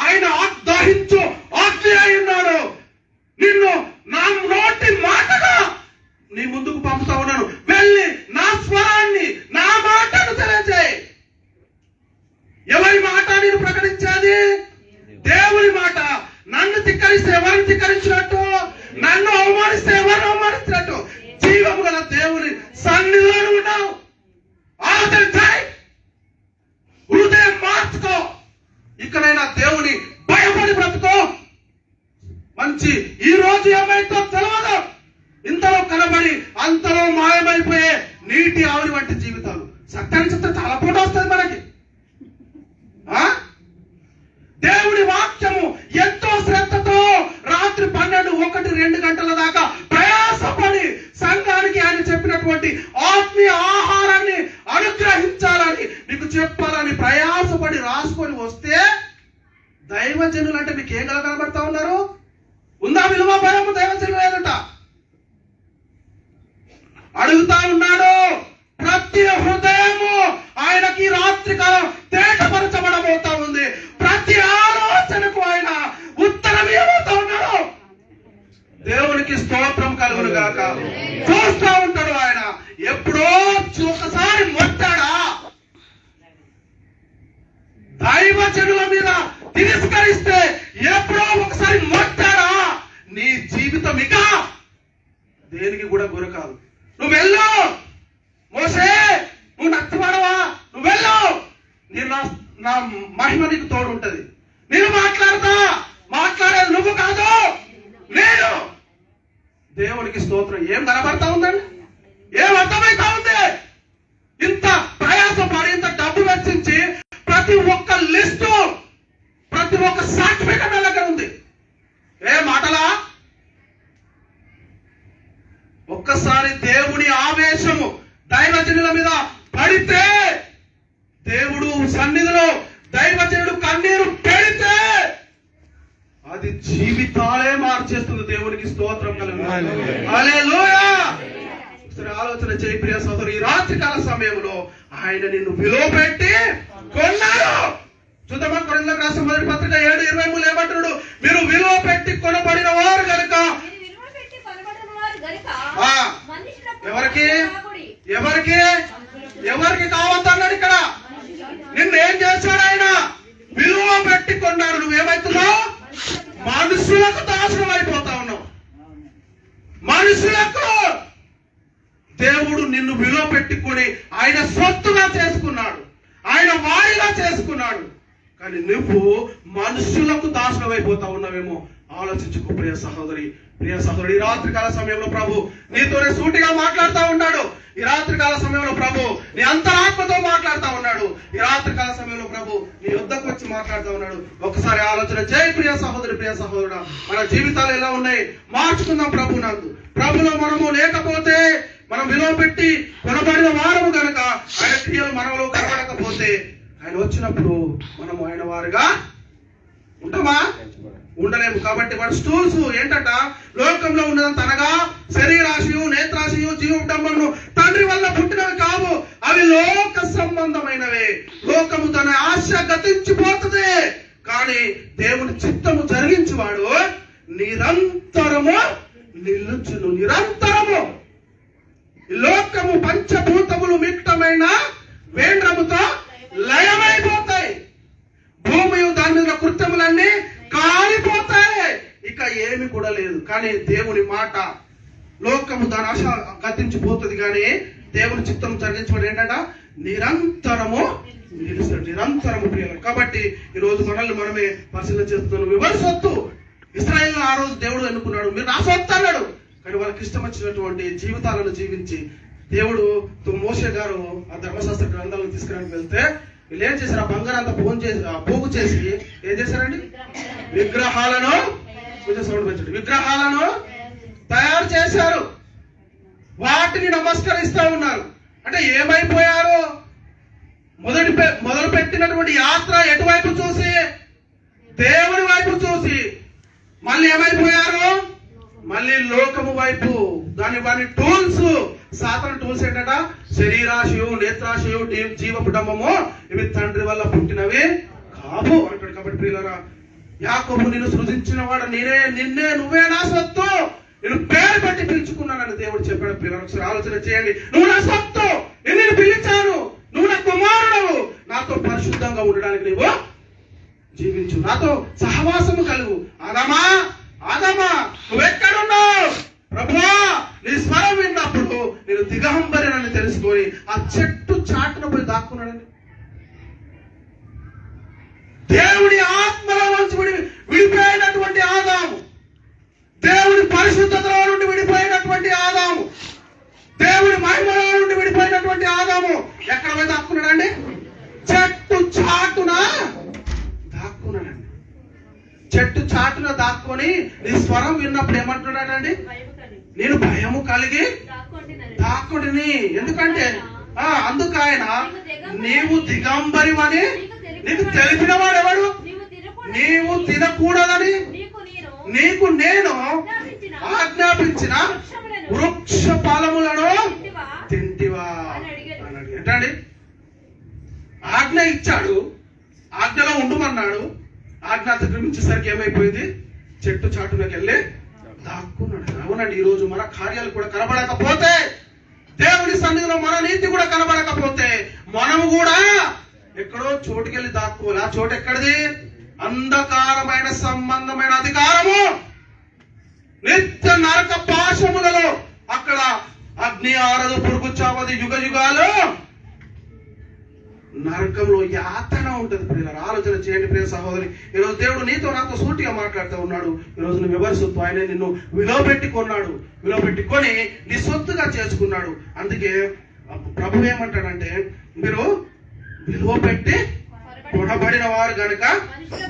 ఆయన ఆగ్రహించు ఆజ్ఞ అయి ఉన్నాడు. నిన్ను నా నోటి మాటగా నీ ముందుకు పంపుతా ఉన్నాను. వెళ్ళి నా స్వరాన్ని, నా మాటను తెలియజేయి. ఎవరి మాట నేను ప్రకటించేది? దేవుని మాట. నన్ను ధిక్కరిస్తే ఎవరిని ధిక్కరించినట్టు? నన్ను అవమానిస్తే ఎవరిని అవమానించినట్టు? జీవము గల దేవుని సన్నిధిలో ఉన్నావు. ఆలోచన చేయి, హృదయం మార్చుకో. ఇకనైనా దేవుని భయపడి బ్రతుకో. మంచి ఈ రోజు ఏమైతే తెలియదు, ఇంతలో కనబడి అంతలో మాయమైపోయే నీటి ఆవిరి వంటి జీవితాలు. సత్యాన్ని చెప్తే చాలా పూట వస్తుంది మనకి. దేవుడి వాక్యము ఎంతో శ్రద్ధతో రాత్రి 12, 1, 2 గంటల దాకా ప్రయాసపడి చెప్పాలని ప్రయాసపడి రాసుకొని వస్తే దైవజనులు అంటే మీకు ఏం కనబడతా ఉన్నారు? ఉందా విలువ భయము? దైవజనులు లేదట. అడుగుతా ఉన్నాడు. ప్రతి హృదయము ఆయనకి రాత్రి కాలం తేటపరచబడబోతా ఉంది. ప్రతి ఆలోచనకు ఆయన ఉత్తరం ఇవ్వబోతా ఉన్నాడు. దేవునికి స్తోత్రం కలుగును గాక. చూస్తా ఉంటాడు ఆయన. ఎప్పుడో ఒకసారి మొట్టాడా దైవజనుల మీద తిరస్కరిస్తే, ఎప్పుడో ఒకసారి మొట్టాడా నీ జీవితం ఇక దేనికి కూడా గురి కాదు. నువ్వు వెళ్ళు మోసే, నువ్వు నచ్చబడవా, నువ్వు వెళ్ళు, నేను నా మహిమ నీకు తోడు ఉంటది. నేను మాట్లాడేది నువ్వు కాదు, నేను. దేవునికి స్తోత్రం. ఏం కనబడతా ఉందండి? ఏం అర్థమైతా ఉంది? ఇంత ప్రయాసపడి ఇంత డబ్బు వెచ్చించి ప్రతి ఒక్క లిస్టు, ప్రతి ఒక్క సర్టిఫికెట్ దగ్గర ఉంది. ఏ మాటలా? ఒక్కసారి దేవుని ఆవేశము దైవజనుల మీద పడితే, దేవుడు సన్నిధిలో దైవజనుడు కన్నీరు పెడితే అది జీవితాలే మార్చేస్తుంది. దేవునికి స్తోత్రం కలుగును. హల్లెలూయా. ఒకసారి ఆలోచన చేయి ప్రియ సోదరు. ఈ రాత్రికాల సమయంలో ఆయన నిన్ను విలువ పెట్టి కొన్నాడు. చూద్దామా కొరింథీయులకు రాసిన మొదటి పత్రిక 7:23 ఏమంటున్నాడు? మీరు విలువ పెట్టి కొనబడిన వారు గనుక. ఎవరికి ఎవరికి ఎవరికి కావద్దన్నాడు ఇక్కడ? నిన్నేం చేశాడు ఆయన? విలువ పెట్టి కొన్నాడు. నువ్వేమైతున్నావు? మనుషులకు దాసులం అయిపోతా ఉన్నావు. మనుషులకు. దేవుడు నిన్ను విలువ పెట్టుకొని ఆయన సొత్తుగా చేసుకున్నాడు, ఆయన వారిగా చేసుకున్నాడు. కానీ నువ్వు మనుషులకు దాసులం అయిపోతా ఉన్నావేమో. ఆలోచించుకో ప్రియ సహోదరి, ప్రియ సహోదరుడు. ఈ రాత్రికాల సమయంలో ప్రభు నీతోనే సూటిగా మాట్లాడుతూ ఉన్నాడు. ఈ రాత్రికాల సమయంలో ప్రభు నీ అంతరాత్మతో మాట్లాడుతూ ఉన్నాడు. ఈ రాత్రికాల సమయంలో ప్రభు నీ యుద్ధకు వచ్చి మాట్లాడుతూ ఉన్నాడు. ఒకసారి ఆలోచన చేయి ప్రియ సహోదరి, ప్రియ సహోదరుడా. మన జీవితాలు ఎలా ఉన్నాయి? మార్చుకుందాం ప్రభు నందు. ప్రభులో మనము లేకపోతే, మనం విలువ పెట్టి కొనబడిన వారము కనుక ఆయన క్రియలు మనలో కనబడకపోతే, ఆయన వచ్చినప్పుడు మనము ఆయన వారుగా ఉంటామా? ఉండలేము. కాబట్టి మన స్టూల్స్ ఏంటంట? లోకంలో ఉన్నదంత అనగా శరీరాశయు, నేత్రాశయు, జీవడంబను తండ్రి వల్ల పుట్టినవి కావు, అవి లోక సంబంధమైనవే. లోకము తన ఆశ గతించిపోతుంది, కానీ దేవుని చిత్తము జరిగించువాడు నిరంతరము నిలుచును. నిరంతరము. లోకము పంచభూతములు మిట్టమైన వేంద్రముతో లయమైపోతాయి. భూమి దాని మీద కృత్యములన్నీ కాలిపోతాయి, ఇక ఏమి కూడా లేదు. కానీ దేవుని మాట, లోకము దాని ఆశ గతించిపోతుంది, కానీ దేవుని చిత్తం జరిగించబడి ఏంటంట? నిరంతరము నిలుస్తాడు. నిరంతరము ప్రియులు. కాబట్టి ఈరోజు మనల్ని మనమే పరిశీలన చేస్తున్నాం. ఎవరి సొత్తు? ఇశ్రాయేలు ఆ రోజు దేవుడు ఎన్నుకున్నాడు. మీరు నా సొత్తు అన్నాడు. కానీ వాళ్ళకి ఇష్టం వచ్చినటువంటి జీవితాలను జీవించి దేవుడు మోషే గారు ఆ ధర్మశాస్త్ర గ్రంథాలను తీసుకురానికి వెళ్తే వీళ్ళు ఏం చేశారు? ఆ బంగారం అంతా పోగు చేసి ఏం చేశారండి? విగ్రహాలను, కొంచెం సౌండ్ పెంచండి, విగ్రహాలను తయారు చేశారు. వాటిని నమస్కరిస్తూ ఉన్నారు. అంటే ఏమైపోయారు? మొదలు పెట్టినటువంటి యాత్ర ఎటువైపు చూసి? దేవుని వైపు చూసి. మళ్ళీ ఏమైపోయారు? మళ్ళీ లోకము వైపు. వాని టూల్స్, సాతాను టూల్స్ ఏంటట? శరీరాశయు, నేత్రాశయు, జీవపుటంబము ఇవి తండ్రి వల్ల పుట్టినవి కావు అంటాడు. కాబట్టి ప్రియులారా, యాకోబు నిన్ను సృజించిన వాడు నిన్నే, నువ్వే నా సొత్తు, నేను పేరు పెట్టి పిలుచుకున్నానని దేవుడు చెప్పాడు. ప్రియులారా, ఒకసారి ఆలోచన చేయండి. నువ్వు నా సొత్తు, నేను పిలిచాను, నువ్వు నా కుమారుడు, నాతో పరిశుద్ధంగా ఉండడానికి నీవు జీవించు, నాతో సహవాసము కలుగు. ఆదామా నువ్వెక్కడున్నావు? ప్రభువా నీ స్వరం విన్నప్పుడు నేను దిగంబరినని తెలుసుకొని ఆ చెట్టు చాటున పోయి దాక్కున్నాడని. దేవుడి ఆత్మలో నుంచి విడిపోయినటువంటి ఆదాము, దేవుడి పరిశుద్ధతలో నుండి విడిపోయినటువంటి ఆదాము, దేవుడి మహిమలో నుండి విడిపోయినటువంటి ఆదాము ఎక్కడ పోయి దాక్కున్నాడండి? చెట్టు చాటున దాక్కున్నాడండి. చెట్టు చాటున దాక్కొని నీ స్వరం విన్నప్పుడు ఏమంటున్నాడండి? నేను భయము కలిగి దాక్కుండిని. ఎందుకంటే అందుకు ఆయన నీవు దిగంబరివని నీకు తెలిపిన వాడు ఎవడు? నీవు తినకూడదని నీకు నేను ఆజ్ఞాపించిన వృక్ష ఫలములను తింటివా అని ఏంటండి? ఆజ్ఞ ఇచ్చాడు, ఆజ్ఞలో ఉండమన్నాడు. ఆజ్ఞ అతిక్రమించేసరికి ఏమైపోయింది? చెట్టు చాటులోకి వెళ్ళి దాక్కున్నాడు. అవునండి, ఈరోజు మన కార్యాలు కూడా కనబడకపోతే, దేవుని సన్నిధిలో మన నీతి కూడా కనబడకపోతే, మనము కూడా ఎక్కడో చోటుకెళ్ళి దాక్కోవాలి. ఆ చోటు ఎక్కడిది? అంధకారమైన సంబంధమైన అధికారము, నిత్య నరక పాశములలో. అక్కడ అగ్ని ఆరదు, పురుగు చావది, యుగ యుగాలు నరకంలో యాతన ఉంటుంది. ప్రియులారా, ఆలోచన చేయండి ప్రియ సహోదరి. ఈరోజు దేవుడు నీతో నాతో సూటిగా మాట్లాడుతూ ఉన్నాడు. ఈరోజు నువ్వు ఎవరి సొత్తు? ఆయన నిన్ను విలువబెట్టి కొన్నాడు, విలువబెట్టి కొని నీ సొత్తుగా చేసుకున్నాడు. అందుకే ప్రభు ఏమంటాడంటే, మీరు విలువబెట్టి కొనబడిన వారు గనుక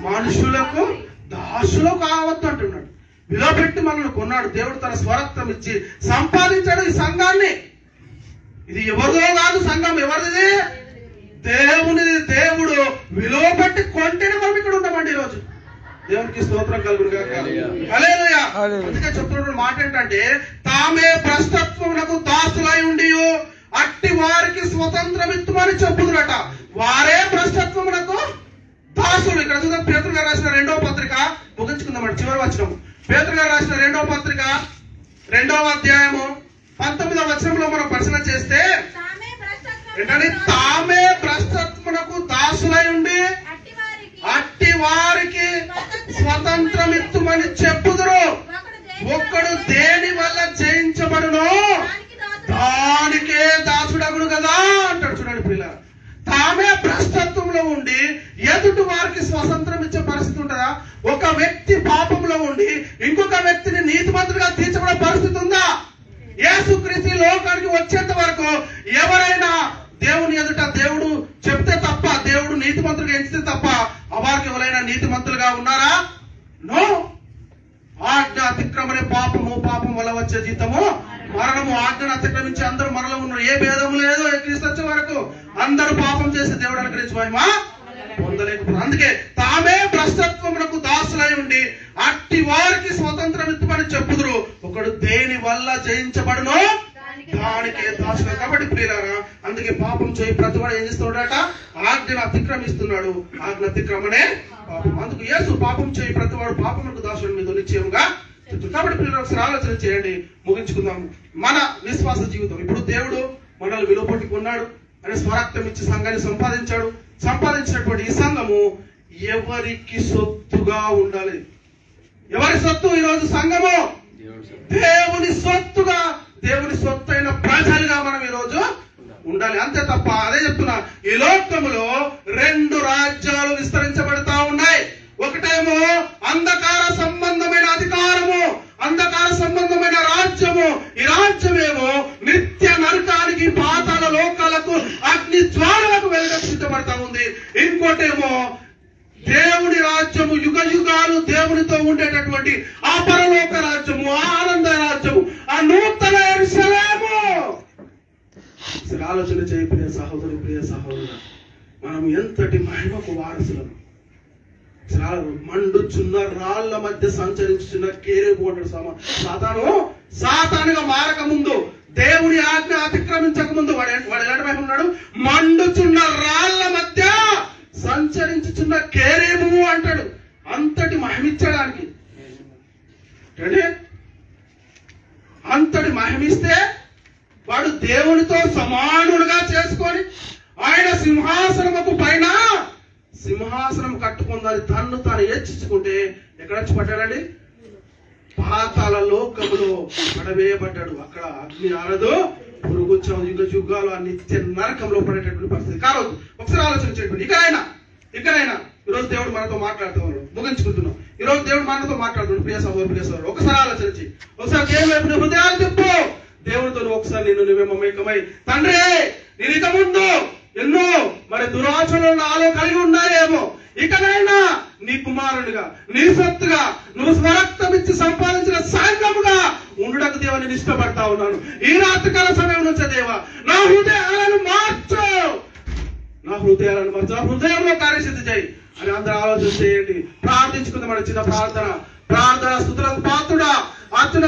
మనుషులకు దాసులు కావద్దు అంటున్నాడు. విలువబెట్టి మనల్ని కొన్నాడు దేవుడు. తన స్వరక్తం ఇచ్చి సంపాదించాడు ఈ సంఘాన్ని. ఇది ఎవరిదో కాదు, సంఘం ఎవరిది? దేవునిది. దేవుడు విలువ పెట్టి కొంటేనే మనం ఇక్కడ ఉన్నామండి ఈరోజు. దేవునికి స్తోత్రం కలుగును గాక. హల్లెలూయా. అందుకే చెప్తున్న మాట ఏంటంటే, తామే భ్రష్టత్వమునకు దాసులై ఉండి అట్టి వారికి స్వతంత్రం ఇత్తుమని చెప్పుదురట. వారే భ్రష్టత్వమునకు దాసులు. ఇక్కడ చూద్దాం, పేతురు గారు రాసిన 2వ పత్రిక, ముగించుకుందామండి, చివరి వచనం. పేతురు గారు రాసిన 2వ పత్రిక 2వ అధ్యాయము 19వ వచనంలో మనం పరిశీలన చేస్తే ఏంటంటే, తామే భ్రష్టత్వమునకు దాసులై ఉండి అట్టి వారికి స్వతంత్రం ఇత్తుమని చెప్పుదురు. ఒక్కడు దేని వల్ల జయించబడునో దానికే దాసుడగుడు కదా అంటాడు. చూడండి పిల్లలు, తామే భ్రష్టత్వంలో ఉండి ఎదుటి వారికి స్వతంత్రం ఇచ్చే పరిస్థితి ఉంటుందా? ఒక వ్యక్తి పాపంలో ఉండి ఇంకొక వ్యక్తిని నీతిమంతుడిగా తీర్చబడే పరిస్థితి ఉందా? యేసుక్రీస్తు లోకానికి వచ్చేంత వరకు ఎవరైనా దేవుని ఎదుట దేవుడు చెప్తే తప్ప, దేవుడు నీతిమంతులుగా ఎంచితే తప్ప వారికి ఎవరైనా నీతిమంతులుగా ఉన్నారా? నో. ఆజ్ఞ అతిక్రమనే పాపము, పాపం వల్ల వచ్చే జీతము మరణము. ఆజ్ఞను అతిక్రమించి అందరూ మరణం ఉన్నారు. ఏ భేదము లేదు. క్రీస్తు వచ్చే వరకు అందరూ పాపం చేసి దేవుడు అనుగ్రహించి మహిమ పొందలేకపోతున్నారు. అందుకే తామే భ్రష్టత్వమునకు దాసులై ఉండి అట్టి వారికి స్వతంత్రం ఇత్తుమని చెప్పుదురు. ఒకడు దేని వల్ల జయించబడునో దానికే దాసులు. కాబట్టి ప్రియులారా, అందుకే పాపం చేయి ప్రతివాడు ఏం చేస్తున్నాడట? ఆజ్ఞను అతిక్రమిస్తున్నాడు. ఆజ్ఞ అతిక్రమణే పాపం. అందుకు యేసు పాపం చేయి ప్రతివాడు పాపములకు దాసుడు మీద నిశ్చయంగా చెప్తుంది. కాబట్టి ప్రియులు, ఒకసారి ఆలోచన చేయండి, ముగించుకుందాము. మన విశ్వాస జీవితం, ఇప్పుడు దేవుడు మనల్ని విలువపట్టి కొన్నాడు, అని స్వరక్తం ఇచ్చి సంఘాన్ని సంపాదించాడు. సంపాదించినటువంటి ఈ సంఘము ఎవరికి సొత్తుగా ఉండాలి? ఎవరి సొత్తు ఈరోజు? సంఘము దేవుని సొత్తుగా, దేవుని సొత్తు అయిన ప్రజలుగా మనం ఈరోజు ఉండాలి. అంతే తప్ప, అదే చెప్తున్నా, ఈ లోకములో 2 రాజ్యాలు విస్తరించబడతా ఉన్నాయి. ఒకటేమో అంధకార సంబంధమైన అధికారము, అంధకార సంబంధమైన రాజ్యము. ఈ రాజ్యమేమో నిత్య నరకానికి, పాతాళ లోకాలకు, అగ్ని జ్వాలలకు వెళ్ళడానికి సిద్ధపడతా ఉంది. ఇంకోటేమో దేవుని రాజ్యము, యుగ యుగాలు దేవునితో ఉండేటటువంటి ఆ పరలోక రాజ్యము, ఆ ఆనంద రాజ్యము, ఆ నూతన యెరూషలేము. ఆలోచన చేయి ప్రియ సహోదరు, ప్రియ సహోదరు, మనం ఎంతటి మహిమకు వారసులం. మండుచున్న రాళ్ల మధ్య సంచరించుచున్న కేరేబు అంటాడు. సాతానుగా మారక ముందు, దేవుని ఆజ్ఞ అతిక్రమించక ముందు వాడు ఎలాంటి మహిమ ఉన్నాడు? మండుచున్న రాళ్ల మధ్య సంచరించుచున్న కేరేబు అంటాడు. అంతటి మహిమిచ్చడానికి, అంతటి మహిమిస్తే వాడు దేవునితో సమానులుగా చేసుకొని ఆయన సింహాసనముకు పైన సింహాసనం కట్టుకుందని తన్ను తాను హెచ్చించుకుంటే ఎక్కడ వచ్చి పడ్డాడండి? పాతాళ లోకములో పడవేయబడ్డాడు. అక్కడ అగ్ని ఆరదు, పురుగు యుగ యుగాలు ఆ నిత్య నరకంలో పడేటటువంటి పరిస్థితి కాదు. ఒకసారి ఆలోచించేటువంటి ఇకనైనా ఈరోజు దేవుడు మనతో మాట్లాడుతూ ఉన్నాడు. ముగించుకుంటున్నాం. ఈరోజు దేవుడు మనతో మాట్లాడుతున్నాడు. ప్రియ సహోదరు, ప్రియ సహోదరు, ఒకసారి ఆలోచించి, ఒకసారి దేవుని వైపు హృదయాలు తిప్పు. దేవునితో ఒకసారి నిన్ను మమేకమై, తండ్రి నేను ఇక ముందు ఎన్నో మరి దురాచరణలు నాలో కలిగి ఉన్నాయేమో, ఇకనైనా నీ కుమారునిగా, నీ సొత్తుగా, నువ్వు స్వరక్తం ఇచ్చి సంపాదించిన సంఘముగా ఉండుట కొరకు దేవా నేను ఇష్టపడతా ఉన్నాను. ఈ రాత్రికాల సమయం నుంచే దేవా నా హృదయాలను మార్చు, నా హృదయంలో కార్యసిద్ధి చేయి అని అందరూ ఆలోచన చేయండి. ప్రార్థించుకుందాం. మన చిన్న ప్రార్థన స్తుతులకు పాత్రుడా, అత్యున్నత